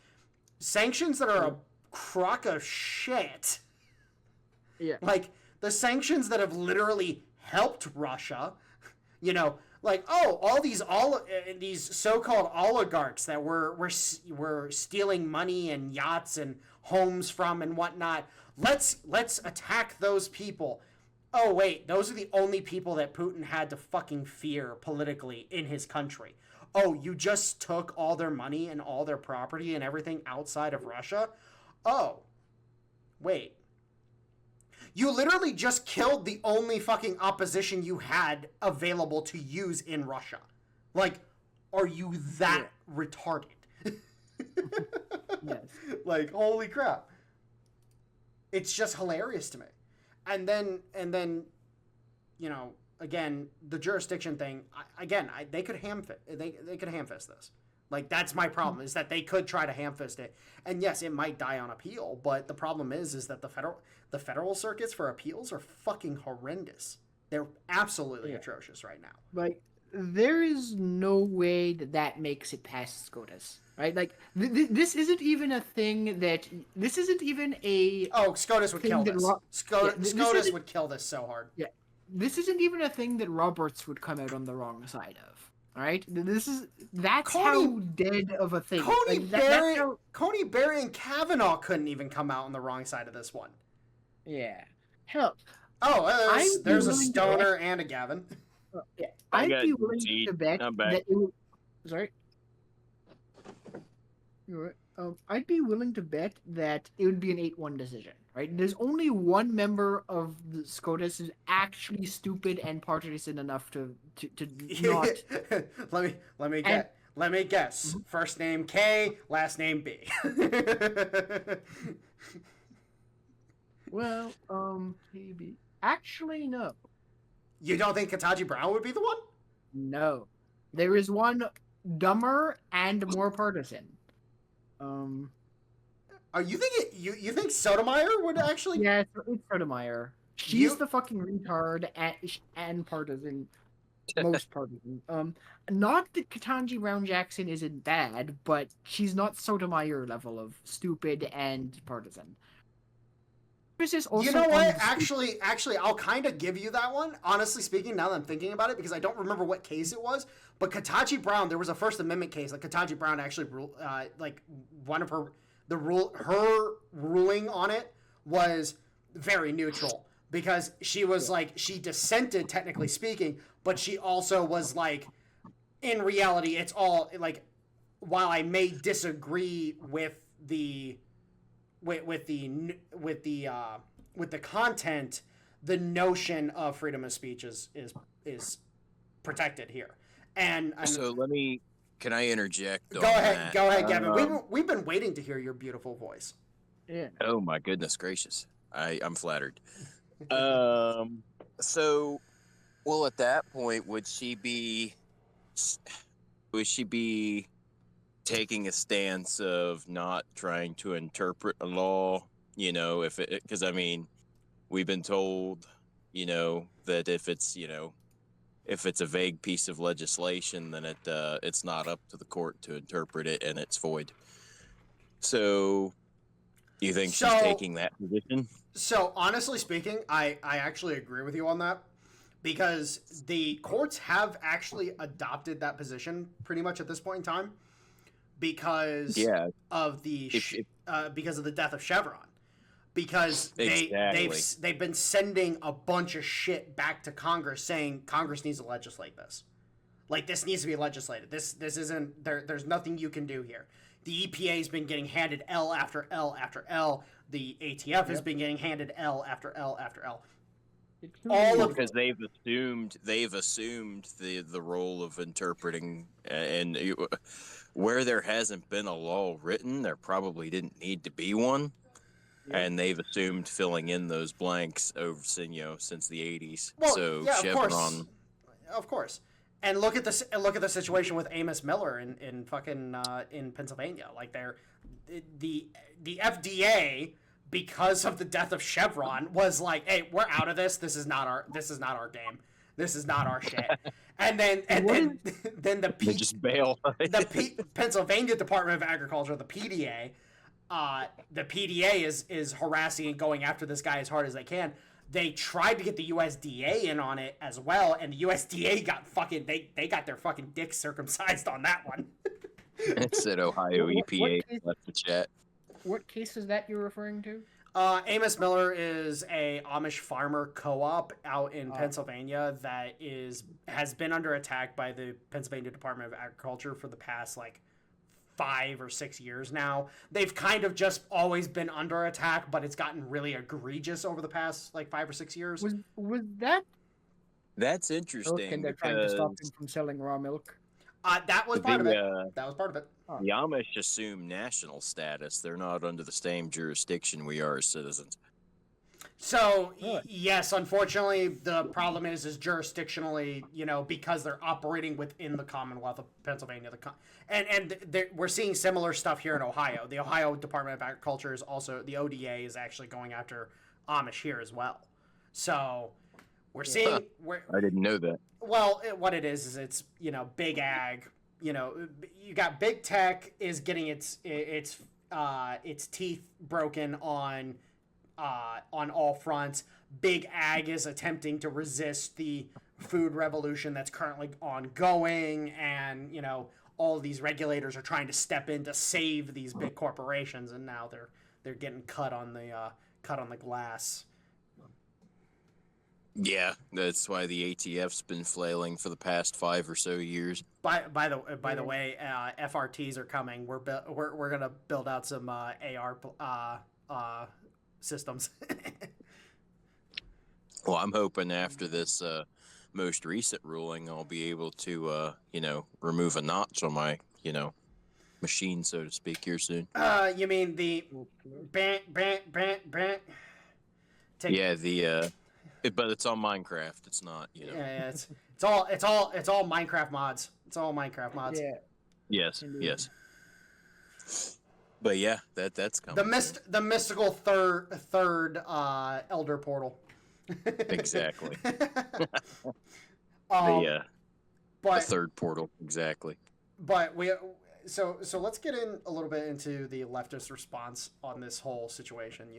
Sanctions that are a crock of shit. Yeah. Like, the sanctions that have literally helped Russia, you know, like, all these so-called oligarchs that were stealing money and yachts and homes from and whatnot, let's attack those people. Oh, wait, those are the only people that Putin had to fucking fear politically in his country. Oh, you just took all their money and all their property and everything outside of Russia? Oh, wait. You literally just killed the only fucking opposition you had available to use in Russia. Like, are you that retarded? Yes. Like, holy crap. It's just hilarious to me. And then, you know, again, the jurisdiction thing. They could they could ham-fist this. Like, that's my problem, is that they could try to ham-fist it, and yes, it might die on appeal. But the problem is that the federal circuits for appeals are fucking horrendous. They're absolutely atrocious right now. Like, there is no way that makes it past SCOTUS, right? Like, this isn't even a thing that... This isn't even a... Oh, SCOTUS would kill this. SCOTUS would kill this so hard. Yeah. This isn't even a thing that Roberts would come out on the wrong side of, right? That's how dead of a thing. Coney Barry and Kavanaugh couldn't even come out on the wrong side of this one. Yeah. Hell... Oh, there's a Stoner and a Gavin. Yeah, I'd be willing to bet that it would... Sorry? I'd be willing to bet that it would be an 8-1 decision, right? There's only one member of the SCOTUS who's actually stupid and partisan enough to not... Let me guess. First name K, last name B. Well, maybe. Actually, no. You don't think Ketanji Brown would be the one? No. There is one dumber and more partisan. Are you you think Sotomayor would actually? Yeah, it's Sotomayor. She's the fucking retard and partisan. Most partisan. Not that Ketanji Brown Jackson isn't bad, but she's not Sotomayor level of stupid and partisan. You know what? Actually, I'll kind of give you that one. Honestly speaking, now that I'm thinking about it, because I don't remember what case it was, but Ketanji Brown, there was a First Amendment case. Like, Ketanji Brown actually her ruling on it was very neutral, because she was like, she dissented technically speaking, but she also was like, in reality, it's all like, while I may disagree with the content, the notion of freedom of speech is protected here. And so can I interject? Go ahead, Gavin. We've been waiting to hear your beautiful voice. Yeah. Oh my goodness gracious, I'm flattered. So, well, at that point, would she be taking a stance of not trying to interpret a law, because I mean, we've been told, that if it's a vague piece of legislation, then it's not up to the court to interpret it and it's void. So, do you think she's taking that position? So, honestly speaking, I actually agree with you on that, because the courts have actually adopted that position pretty much at this point in time. Because of the death of Chevron, because they've been sending a bunch of shit back to Congress saying Congress needs to legislate this, like, this needs to be legislated. This isn't there. There's nothing you can do here. The EPA has been getting handed L after L after L. The ATF has been getting handed L after L after L. Because they've assumed the role of interpreting, and where there hasn't been a law written, there probably didn't need to be one, and they've assumed filling in those blanks over since the 80s. Well, so yeah, Chevron, of course. And look at the situation with Amos Miller in Pennsylvania. Like, the FDA, because of the death of Chevron, was like, hey, we're out of this. This is not our game. This is not our shit. And then they just bail. Pennsylvania Department of Agriculture, the PDA, is harassing and going after this guy as hard as they can. They tried to get the USDA in on it as well, and the USDA got they got their fucking dick circumcised on that one. It said Ohio EPA left the chat. What case is that you're referring to? Amos Miller is a Amish farmer co-op out in Pennsylvania that has been under attack by the Pennsylvania Department of Agriculture for the past 5 or 6 years now. They've kind of just always been under attack, but it's gotten really egregious over the past 5 or 6 years. Was that? That's interesting. And they're trying to stop him from selling raw milk. That was part of it. That was part of it. The Amish assume national status. They're not under the same jurisdiction we are as citizens. So yes, unfortunately, the problem is jurisdictionally, because they're operating within the Commonwealth of Pennsylvania, we're seeing similar stuff here in Ohio. The Ohio Department of Agriculture is also, the ODA is actually going after Amish here as well. So we're seeing. I didn't know that. Well, what it is it's big ag. You got big tech is getting its teeth broken on all fronts. Big ag is attempting to resist the food revolution that's currently ongoing, and all of these regulators are trying to step in to save these big corporations, and now they're getting cut on the glass. Yeah, that's why the ATF's been flailing for the past 5 or so years. By the way, FRTs are coming. We're gonna build out some AR systems. Well, I'm hoping after this most recent ruling, I'll be able to remove a notch on my machine, so to speak, here soon. You mean the bant? But it's on Minecraft. It's not, Yeah, it's all Minecraft mods. It's all Minecraft mods. Yeah. Yes, indeed. Yes. But yeah, that's coming. The mystical third Elder Portal. Exactly. The third portal, exactly. But so let's get in a little bit into the leftist response on this whole situation.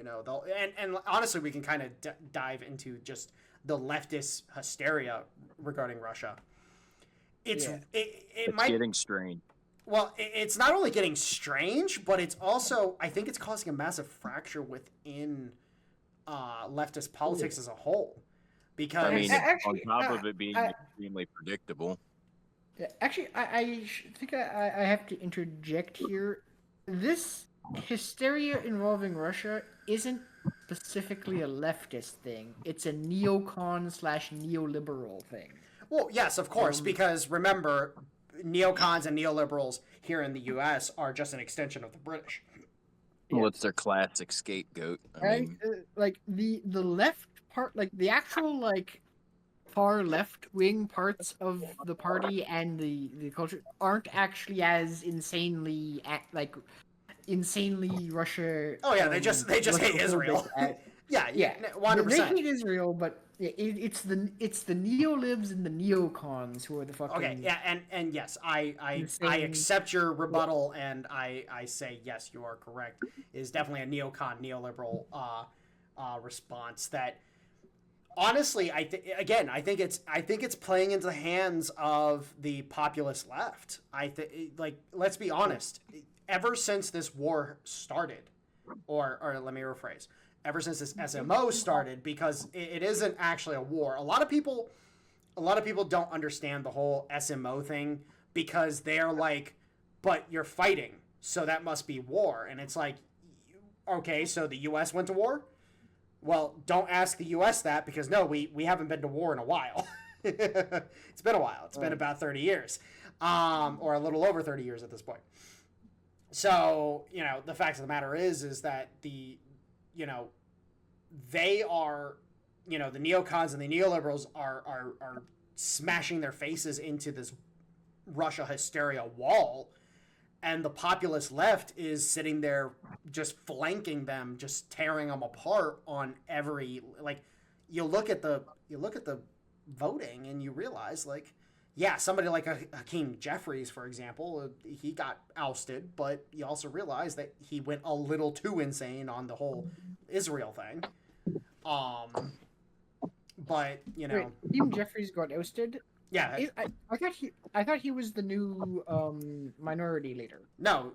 And honestly, we can kind of dive into just the leftist hysteria regarding Russia. It's getting strange. Well, it's not only getting strange, but it's also, I think it's causing a massive fracture within leftist politics as a whole. Because on top of it being extremely predictable. Actually, I think I have to interject here. This hysteria involving Russia isn't specifically a leftist thing. It's a neocon/neoliberal thing. Well, yes, of course, because remember, neocons and neoliberals here in the U.S. are just an extension of the British. Well, it's their classic scapegoat. Like the left part, like the actual far left wing parts of the party and the culture aren't actually as insanely Russia. Oh yeah, they just hate Israel. Yeah, 100%. They hate Israel, but it's the neolibs and the neocons who are the fucking. Okay, yeah, and yes, I accept your rebuttal, and I say yes, you are correct. It is definitely a neoliberal response that. Honestly, I think it's playing into the hands of the populist left. Let's be honest. Ever since this war started, or let me rephrase, ever since this SMO started, because it isn't actually a war. A lot of people don't understand the whole SMO thing because they're like, but you're fighting, so that must be war. And it's like, okay, so the U.S. went to war? Well, don't ask the U.S. that because, no, we haven't been to war in a while. It's been a while. It's been about 30 years, or a little over 30 years at this point. So, the fact of the matter is that they are, the neocons and the neoliberals are smashing their faces into this Russia hysteria wall. And the populist left is sitting there just flanking them, just tearing them apart on every, you look at the voting and you realize, somebody like Hakeem Jeffries, for example, he got ousted, but you also realize that he went a little too insane on the whole Israel thing. But, Hakeem Jeffries got ousted? Yeah, I thought he was the new minority leader. No.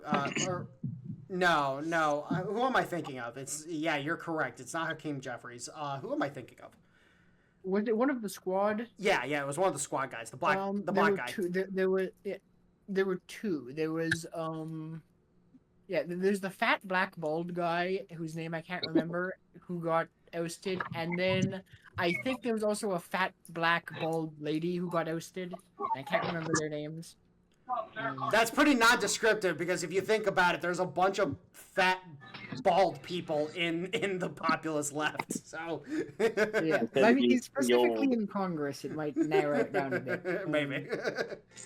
Who am I thinking of? You're correct. It's not Hakeem Jeffries. Who am I thinking of? Was it one of the squad? Yeah, it was one of the squad guys. The black guy. There were two. There was there's the fat black bald guy whose name I can't remember who got ousted, and then I think there was also a fat black bald lady who got ousted. I can't remember their names. That's pretty non-descriptive because if you think about it, there's a bunch of fat, bald people in the populous left. So yeah, I mean, specifically in Congress, it might narrow it down a bit. Maybe.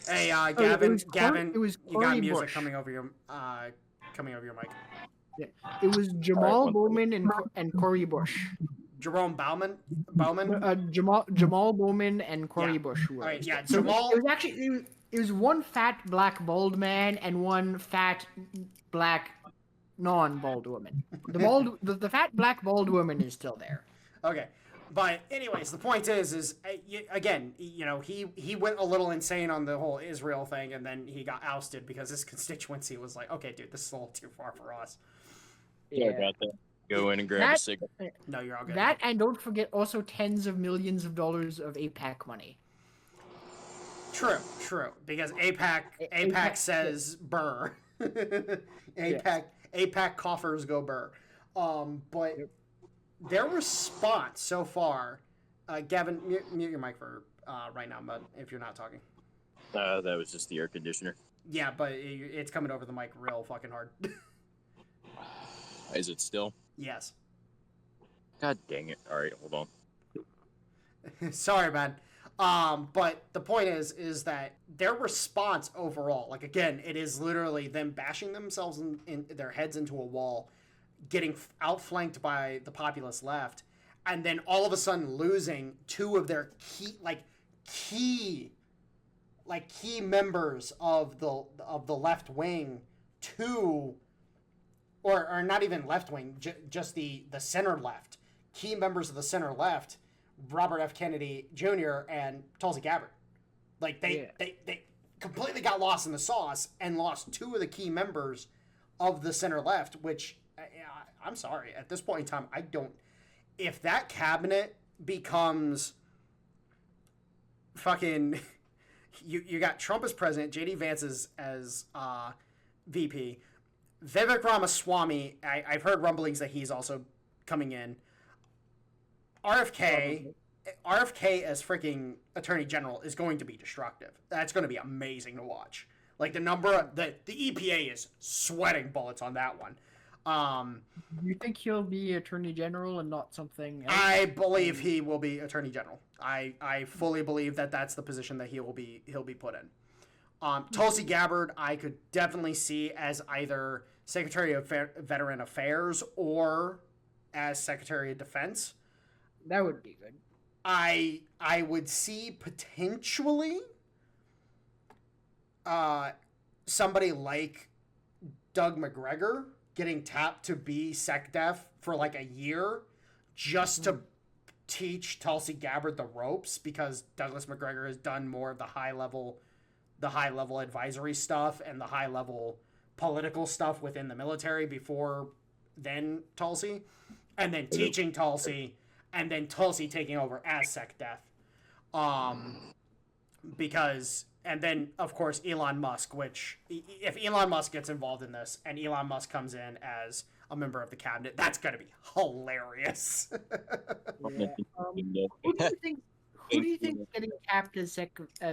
Hey, Gavin, it was you got music Bush. coming over your mic. Yeah. It was Jamal Bowman and Cory Bush. Jerome Bowman. Jamal Bowman and Cory Bush. All right, yeah. So Jamal. It was actually it was one fat black bald man and one fat black non-bald woman. The fat black bald woman is still there. Okay. But anyways, the point is again, you know, he went a little insane on the whole Israel thing, and then he got ousted because his constituency was like, okay, dude, this is a little too far for us. Yeah, about that. Go in and grab a cigarette. No, you're all good. That, and don't forget also tens of millions of dollars of AIPAC money. True, because AIPAC says burr. AIPAC coffers go burr. But their response so far, Gavin, mute your mic for right now, bud, if you're not talking. That was just the air conditioner. Yeah, but it's coming over the mic real fucking hard. Is it still? Yes. God dang it. All right, hold on. Sorry, man. But the point is that their response overall, like, again, it is literally them bashing themselves in their heads into a wall, getting outflanked by the populist left, and then all of a sudden losing two of their key members of the left wing to, or not even left wing, just the center left, key members of the center left, Robert F. Kennedy Jr. and Tulsi Gabbard. Like, they completely got lost in the sauce and lost two of the key members of the center left, which, I'm sorry, at this point in time, I don't... If that cabinet becomes fucking... You got Trump as president, J.D. Vance as VP, Vivek Ramaswamy, I've heard rumblings that he's also coming in. RFK as freaking Attorney General is going to be destructive. That's going to be amazing to watch. Like, the EPA is sweating bullets on that one. You think he'll be Attorney General and not something else? I believe he will be Attorney General. I fully believe that that's the position that he'll be put in. Tulsi Gabbard, I could definitely see as either Secretary of Veteran Affairs or as Secretary of Defense. That would be good. I would see potentially somebody like Doug McGregor getting tapped to be SecDef for like a year just to teach Tulsi Gabbard the ropes, because Douglas McGregor has done more of the high level advisory stuff and the high level political stuff within the military before then Tulsi, and then teaching Tulsi, and then Tulsi taking over as SecDef. Because, and then of course Elon Musk, which if Elon Musk gets involved in this and Elon Musk comes in as a member of the cabinet, that's going to be hilarious. Yeah. Who do you think is getting tapped as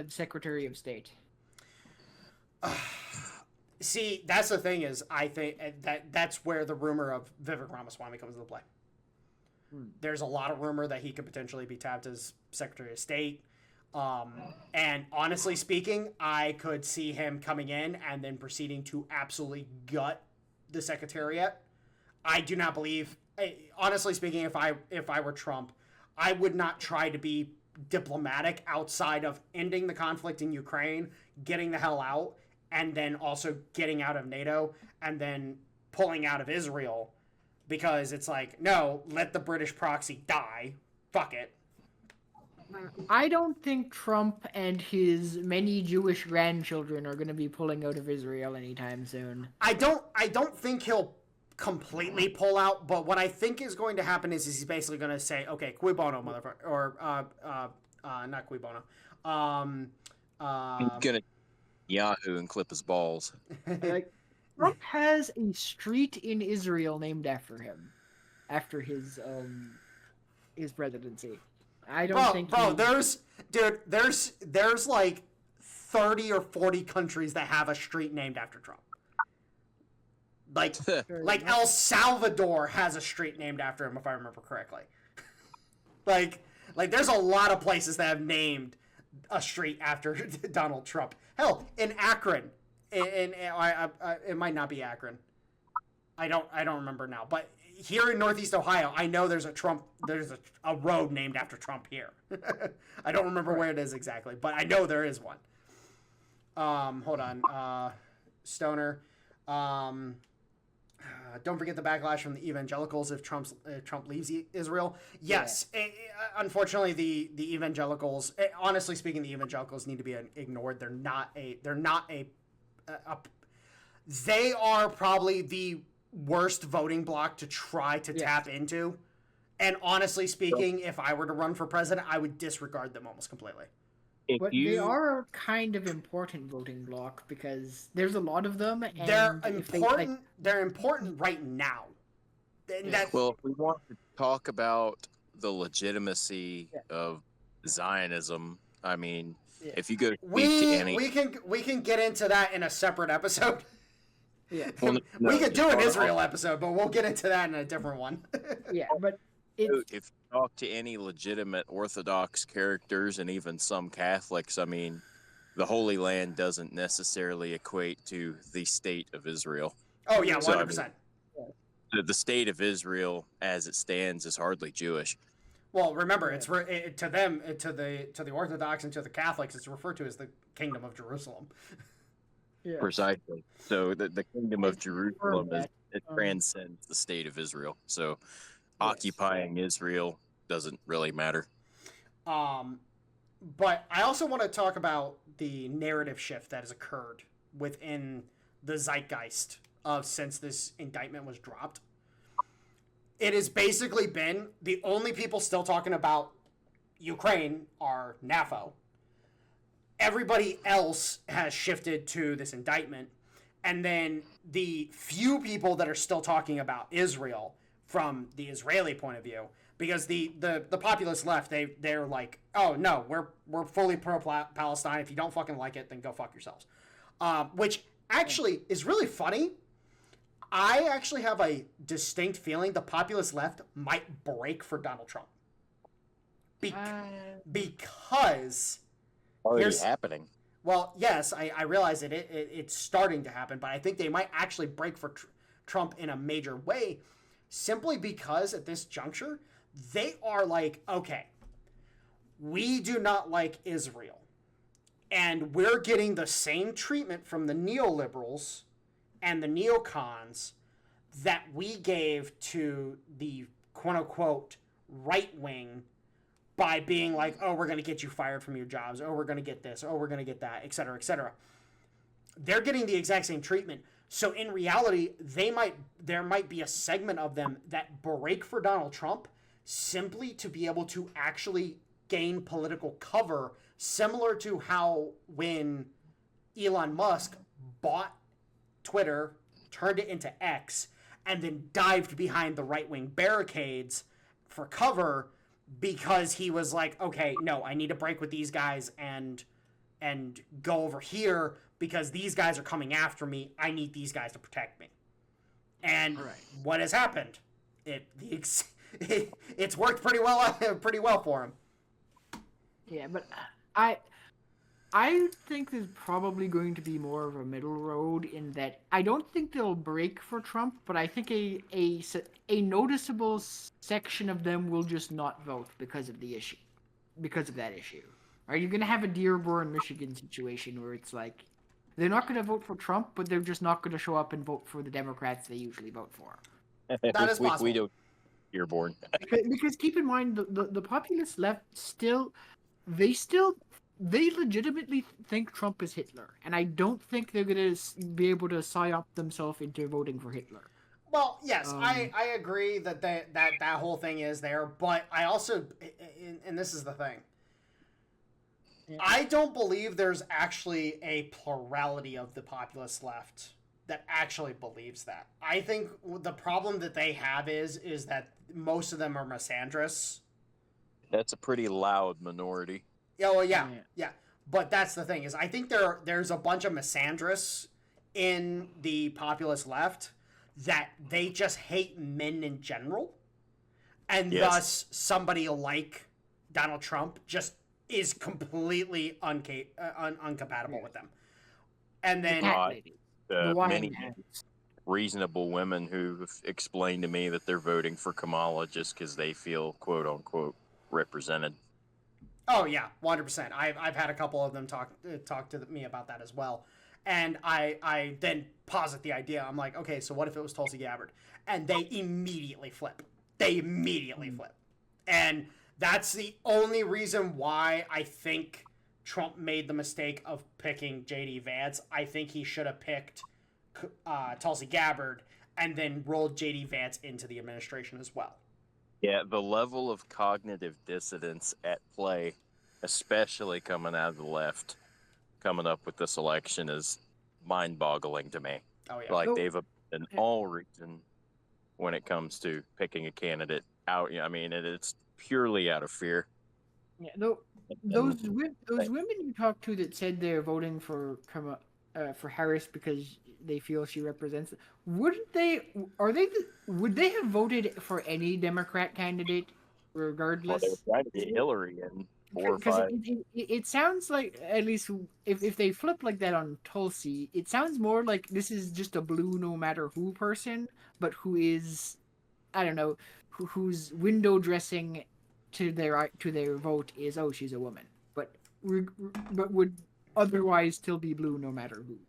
Secretary of State? See, that's the thing is, I think that's where the rumor of Vivek Ramaswamy comes into play. There's a lot of rumor that he could potentially be tapped as Secretary of State. And honestly speaking, I could see him coming in and then proceeding to absolutely gut the Secretariat. I do not believe, honestly speaking, if I were Trump, I would not try to be diplomatic outside of ending the conflict in Ukraine, getting the hell out, and then also getting out of NATO, and then pulling out of Israel, because it's like, no, let the British proxy die. Fuck it. I don't think Trump and his many Jewish grandchildren are going to be pulling out of Israel anytime soon. I don't think he'll completely pull out, but what I think is going to happen is he's basically going to say, okay, cui bono, motherfucker, or not cui bono. He's gonna Yahoo and clip his balls. Like, Trump has a street in Israel named after him, after his presidency. I don't think. Bro, there's like 30 or 40 countries that have a street named after Trump. Like El Salvador has a street named after him, if I remember correctly. like there's a lot of places that have named a street after Donald Trump. Hell, in Akron, it might not be Akron. I don't remember now, but here in Northeast Ohio, I know there's a road named after Trump here. I don't remember where it is exactly, but I know there is one. Hold on, Stoner. Don't forget the backlash from the evangelicals if Trump leaves Israel. Yes, unfortunately, the evangelicals. Honestly speaking, the evangelicals need to be ignored. They are probably the worst voting bloc to try to tap into. And honestly speaking, if I were to run for president, I would disregard them almost completely. But they are a kind of important voting bloc because there's a lot of them. And they're important. They're important right now. Well, if we want to talk about the legitimacy of Zionism, I mean, if you go to we can get into that in a separate episode. Yeah, we could do an Israel episode, but we'll get into that in a different one. But if you talk to any legitimate Orthodox characters and even some Catholics, I mean, the Holy Land doesn't necessarily equate to the state of Israel. Oh yeah, 100%. So, I mean, the state of Israel, as it stands, is hardly Jewish. Well, remember, it's to them, to the Orthodox and to the Catholics, it's referred to as the Kingdom of Jerusalem. Yeah. Precisely. So the Kingdom of Jerusalem transcends the state of Israel. So occupying Israel doesn't really matter. But I also want to talk about the narrative shift that has occurred within the zeitgeist of since this indictment was dropped. It has basically been the only people still talking about Ukraine are NAFO. Everybody else has shifted to this indictment. And then the few people that are still talking about Israel from the Israeli point of view, because the populist left, they're like, oh no, we're fully pro-Palestine. If you don't fucking like it, then go fuck yourselves. Which actually is really funny. I actually have a distinct feeling the populist left might break for Donald Trump. Because already happening. Well, yes, I realize it's starting to happen, but I think they might actually break for Trump in a major way, simply because at this juncture, they are like, okay, we do not like Israel, and we're getting the same treatment from the neoliberals and the neocons that we gave to the quote-unquote right wing by being like, oh, we're going to get you fired from your jobs, oh, we're going to get this, oh, we're going to get that, et cetera, et cetera. They're getting the exact same treatment. So in reality, there might be a segment of them that break for Donald Trump simply to be able to actually gain political cover, similar to how when Elon Musk bought Twitter, turned it into X, and then dived behind the right-wing barricades for cover because he was like, okay, no, I need to break with these guys and go over here because these guys are coming after me. I need these guys to protect me. And what has happened? It's worked pretty well for him. Yeah, but I think there's probably going to be more of a middle road in that I don't think they'll break for Trump, but I think a noticeable section of them will just not vote because of the issue, because of that issue. Are you going to have a Dearborn, Michigan situation where it's like they're not going to vote for Trump, but they're just not going to show up and vote for the Democrats they usually vote for? That is possible. We don't Dearborn. because keep in mind the populist left they legitimately think Trump is Hitler, and I don't think they're going to be able to psyop themselves into voting for Hitler. Well, yes, I agree that whole thing is there, but I also, and this is the thing, I don't believe there's actually a plurality of the populist left that actually believes that. I think the problem that they have is that most of them are misandrous. That's a pretty loud minority. Oh, yeah. But that's the thing is I think there's a bunch of misandrists in the populist left that they just hate men in general. And thus somebody like Donald Trump just is completely uncompatible with them. And then many reasonable women who've explained to me that they're voting for Kamala just because they feel quote unquote represented. Oh yeah, 100%. I've had a couple of them talk to me about that as well, and I then posit the idea. I'm like, okay, so what if it was Tulsi Gabbard? And they immediately flip. And that's the only reason why I think Trump made the mistake of picking J.D. Vance. I think he should have picked Tulsi Gabbard and then rolled J.D. Vance into the administration as well. Yeah, the level of cognitive dissonance at play, especially coming out of the left, coming up with this election is mind-boggling to me. Oh, yeah. Like, they've abandoned all reason when it comes to picking a candidate out. I mean, it's purely out of fear. Yeah, those women you talked to that said they're voting for Harris because they feel she represents, would they have voted for any Democrat candidate regardless? Well, they were trying to get Hillary in 4 or 5. It sounds like, at least if they flip like that on Tulsi, it sounds more like this is just a blue no matter who person, but who is, I don't know, whose window dressing to their vote is, oh, she's a woman, but would otherwise still be blue no matter who.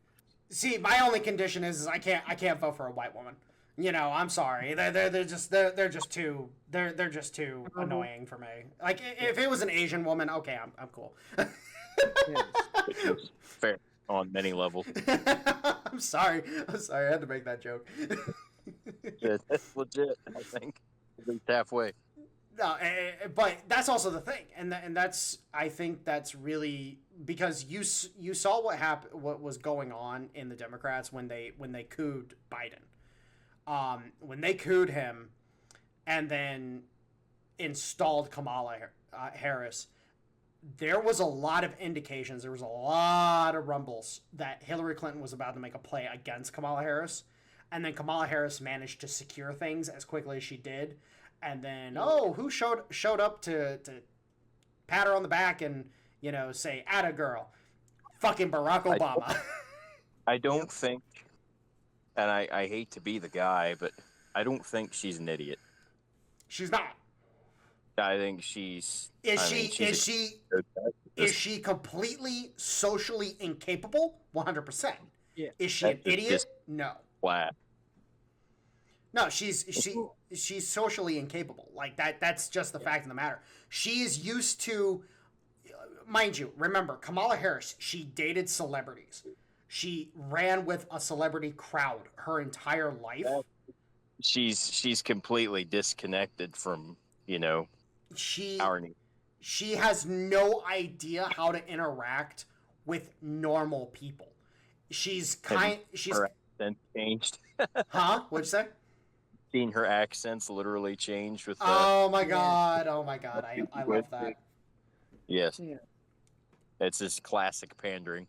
See, my only condition is I can't vote for a white woman. You know, I'm sorry. They're just too annoying for me. Like, if it was an Asian woman, okay, I'm cool. Fair on many levels. I'm sorry. I had to make that joke. Yeah, that's legit. I think at least halfway. No, but that's also the thing, and that's, I think that's really because you saw what was going on in the Democrats when they cooed Biden. When they cooed him and then installed Kamala Harris, there was a lot of indications, there was a lot of rumbles that Hillary Clinton was about to make a play against Kamala Harris, and then Kamala Harris managed to secure things as quickly as she did, and then who showed up to pat her on the back and, you know, say "atta girl," fucking Barack Obama. I don't think. And I hate to be the guy, but I don't think she's an idiot. She's not. I think she's... Is she completely socially incapable? 100%. Yeah. Is she an idiot? No. Flat. No, she's socially incapable. Like that's just the fact of the matter. She is used to, mind you, remember, Kamala Harris, she dated celebrities. She ran with a celebrity crowd her entire life. She's completely disconnected from, you know, our needs. She has no idea how to interact with normal people. She's her accent changed. Huh? What'd you say? Seen her accents literally change with. Oh my god! I love that. Yes. Yeah. It's just classic pandering.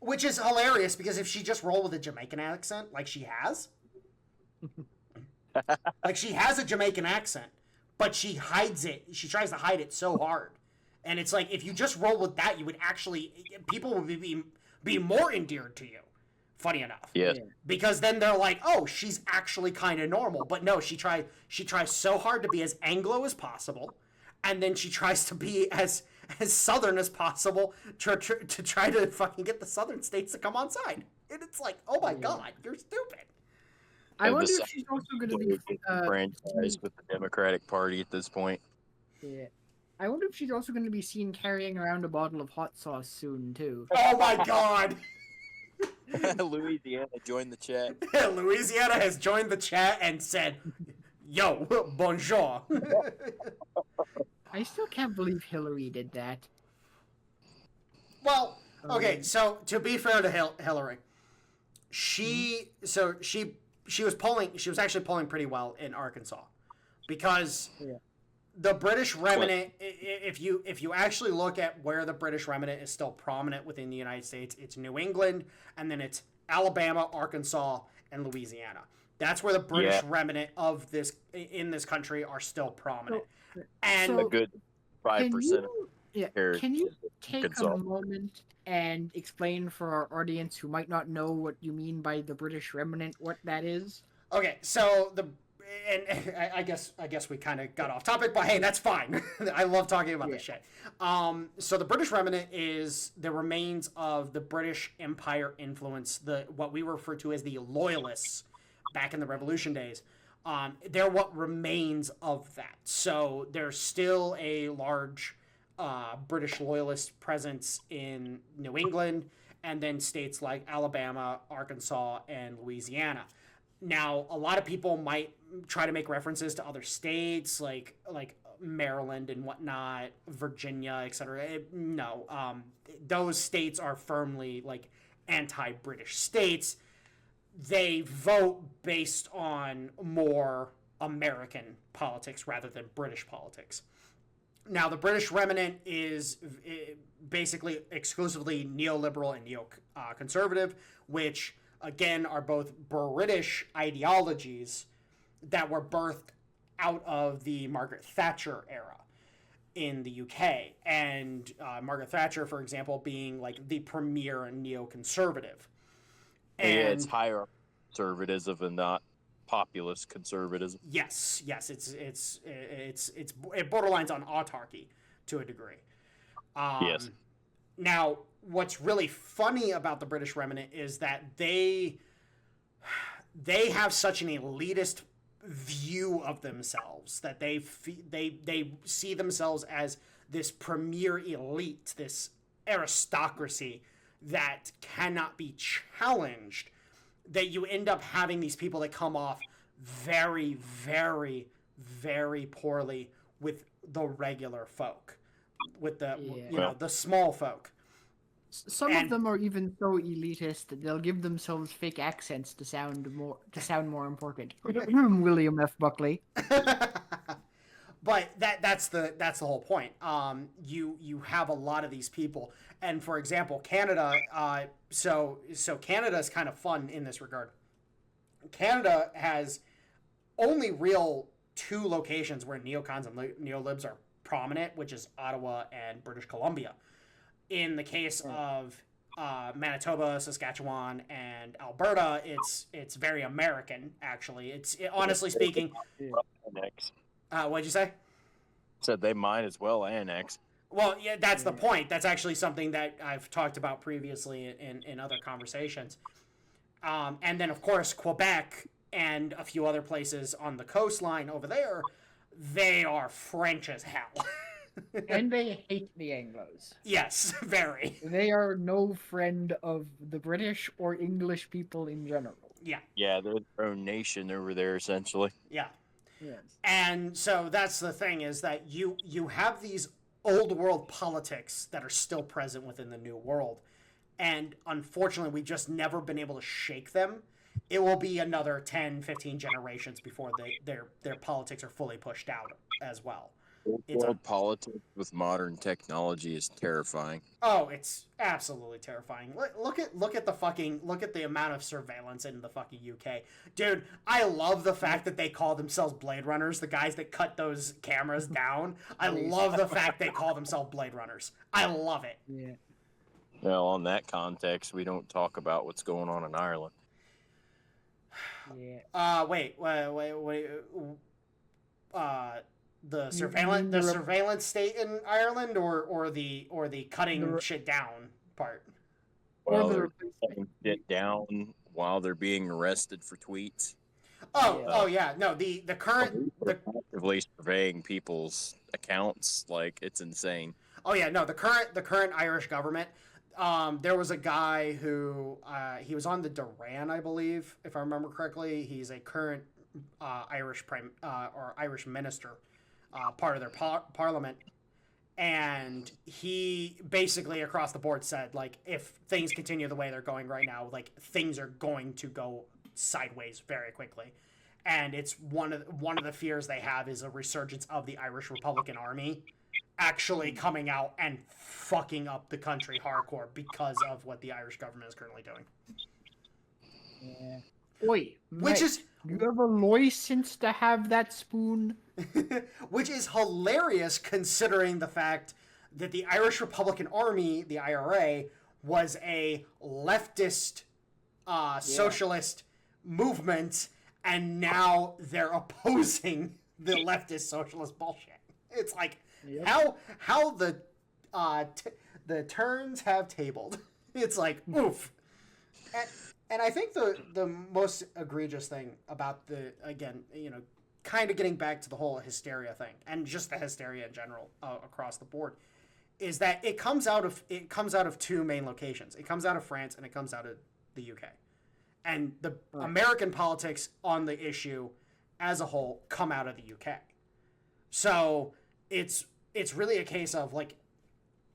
Which is hilarious because if she just rolled with a Jamaican accent, like she has, like she has a Jamaican accent, but she hides it. She tries to hide it so hard, and it's like if you just roll with that, you would actually people would be more endeared to you. Funny enough, yes. Because then they're like, oh, she's actually kind of normal, but no, she tries so hard to be as Anglo as possible, and then she tries to be as Southern as possible to try to fucking get the Southern states to come on side. And it's like, oh my god, you're stupid. I wonder if she's also going to be franchised with the Democratic Party at this point. Yeah. I wonder if she's also going to be seen carrying around a bottle of hot sauce soon, too. Oh my god! Louisiana joined the chat. Louisiana has joined the chat and said, yo, bonjour. I still can't believe Hillary did that. Well, okay, so to be fair to Hillary, she was actually polling pretty well in Arkansas because the British remnant, if you actually look at where the British remnant is still prominent within the United States, it's New England, and then it's Alabama, Arkansas, and Louisiana. That's where the British remnant of this in this country are still prominent. And a good 5%. Can you take a moment and explain for our audience who might not know what you mean by the British remnant, what that is? Okay, so I guess we kind of got off topic, but hey, that's fine. I love talking about this shit. So the British remnant is the remains of the British Empire influence, what we refer to as the Loyalists back in the Revolution days. They're what remains of that. So there's still a large British Loyalist presence in New England, and then states like Alabama, Arkansas, and Louisiana. Now, a lot of people might try to make references to other states like Maryland and whatnot, Virginia, etc. No, those states are firmly like anti-British states. They vote based on more American politics rather than British politics. Now, the British remnant is basically exclusively neoliberal and neoconservative, which again are both British ideologies that were birthed out of the Margaret Thatcher era in the UK. And Margaret Thatcher, for example, being like the premier neoconservative. And it's higher conservatism and not populist conservatism. Yes, it borderlines on autarky to a degree. Yes. Now, what's really funny about the British remnant is that they have such an elitist view of themselves that they see themselves as this premier elite, this aristocracy that cannot be challenged, that you end up having these people that come off very, very, very poorly with the regular folk, with the the small folk. Some of them are even so elitist that they'll give themselves fake accents to sound more important. William F. Buckley. But that's the whole point. You have a lot of these people, and for example, Canada. So Canada is kind of fun in this regard. Canada has only real two locations where neocons and neolibs are prominent, which is Ottawa and British Columbia. In the case of Manitoba, Saskatchewan, and Alberta, it's very American. Actually, honestly speaking. What'd you say? Said they might as well annex. Well, yeah, that's the point. That's actually something that I've talked about previously in other conversations. And then, of course, Quebec and a few other places on the coastline over there, they are French as hell. And they hate the Anglos. Yes, very. They are no friend of the British or English people in general. Yeah. Yeah, they're their own nation over there, essentially. Yeah. Yes. And so that's the thing, is that you have these old world politics that are still present within the new world. And unfortunately, we've just never been able to shake them. It will be another 10, 15 generations before their politics are fully pushed out as well. World politics with modern technology is terrifying. Oh, it's absolutely terrifying. Look at the amount of surveillance in the fucking UK. Dude, I love the fact that they call themselves Blade Runners, the guys that cut those cameras down. I love the fact they call themselves Blade Runners. I love it. Yeah. Well, on that context, we don't talk about what's going on in Ireland. Yeah. Wait. The surveillance state in Ireland, or the cutting shit down part. Well, they're cutting shit down while they're being arrested for tweets. Oh yeah. No, the current actively surveying people's accounts, like, it's insane. Oh yeah, no, the current Irish government. There was a guy who he was on the Duran, I believe, if I remember correctly. He's a current Irish Irish minister. Part of their parliament, and he basically across the board said, like, if things continue the way they're going right now, like, things are going to go sideways very quickly. and it's one of the fears they have is a resurgence of the Irish Republican Army actually coming out and fucking up the country hardcore because of what the Irish government is currently doing. Yeah. Oi, which is you have a license to have that spoon? Which is hilarious considering the fact that the Irish Republican Army, the IRA, was a leftist socialist movement, and now they're opposing the leftist socialist bullshit. It's like how the turns have tabled. It's like oof. And I think the most egregious thing about kind of getting back to the whole hysteria thing and just the hysteria in general across the board is that it comes out of two main locations. It comes out of France and it comes out of the UK. And the American politics on the issue as a whole come out of the UK. So it's really a case of like,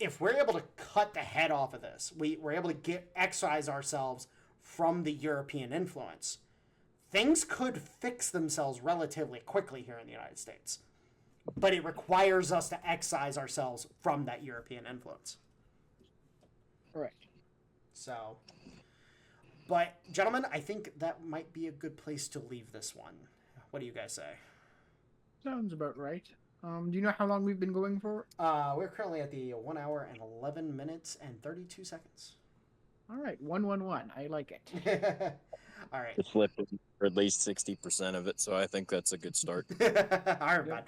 if we're able to cut the head off of this, we're able to excise ourselves from the European influence, things could fix themselves relatively quickly here in the United States. But it requires us to excise ourselves from that European influence. Correct. So, but gentlemen, I think that might be a good place to leave this one. What do you guys say? Sounds about right. Do you know how long we've been going for? We're currently at the 1 hour and 11 minutes and 32 seconds. All right, 111. I like it. All right. It's flipping for at least 60% of it, so I think that's a good start. All right, bud.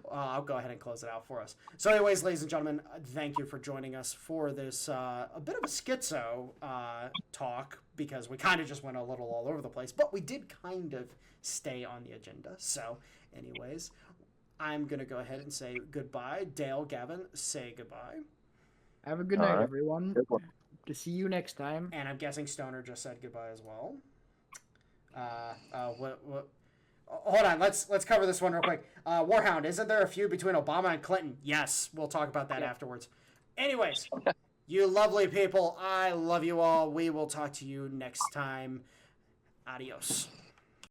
I'll go ahead and close it out for us. So anyways, ladies and gentlemen, thank you for joining us for this a bit of a schizo talk, because we kind of just went a little all over the place, but we did kind of stay on the agenda. So anyways, I'm going to go ahead and say goodbye. Dale, Gavin, say goodbye. Have a good night, everyone. To see you next time. And I'm guessing Stoner just said goodbye as well. What? Hold on, let's cover this one real quick. Warhound, isn't there a feud between Obama and Clinton? Yes, we'll talk about that afterwards. Anyways, you lovely people, I love you all. We will talk to you next time. Adios.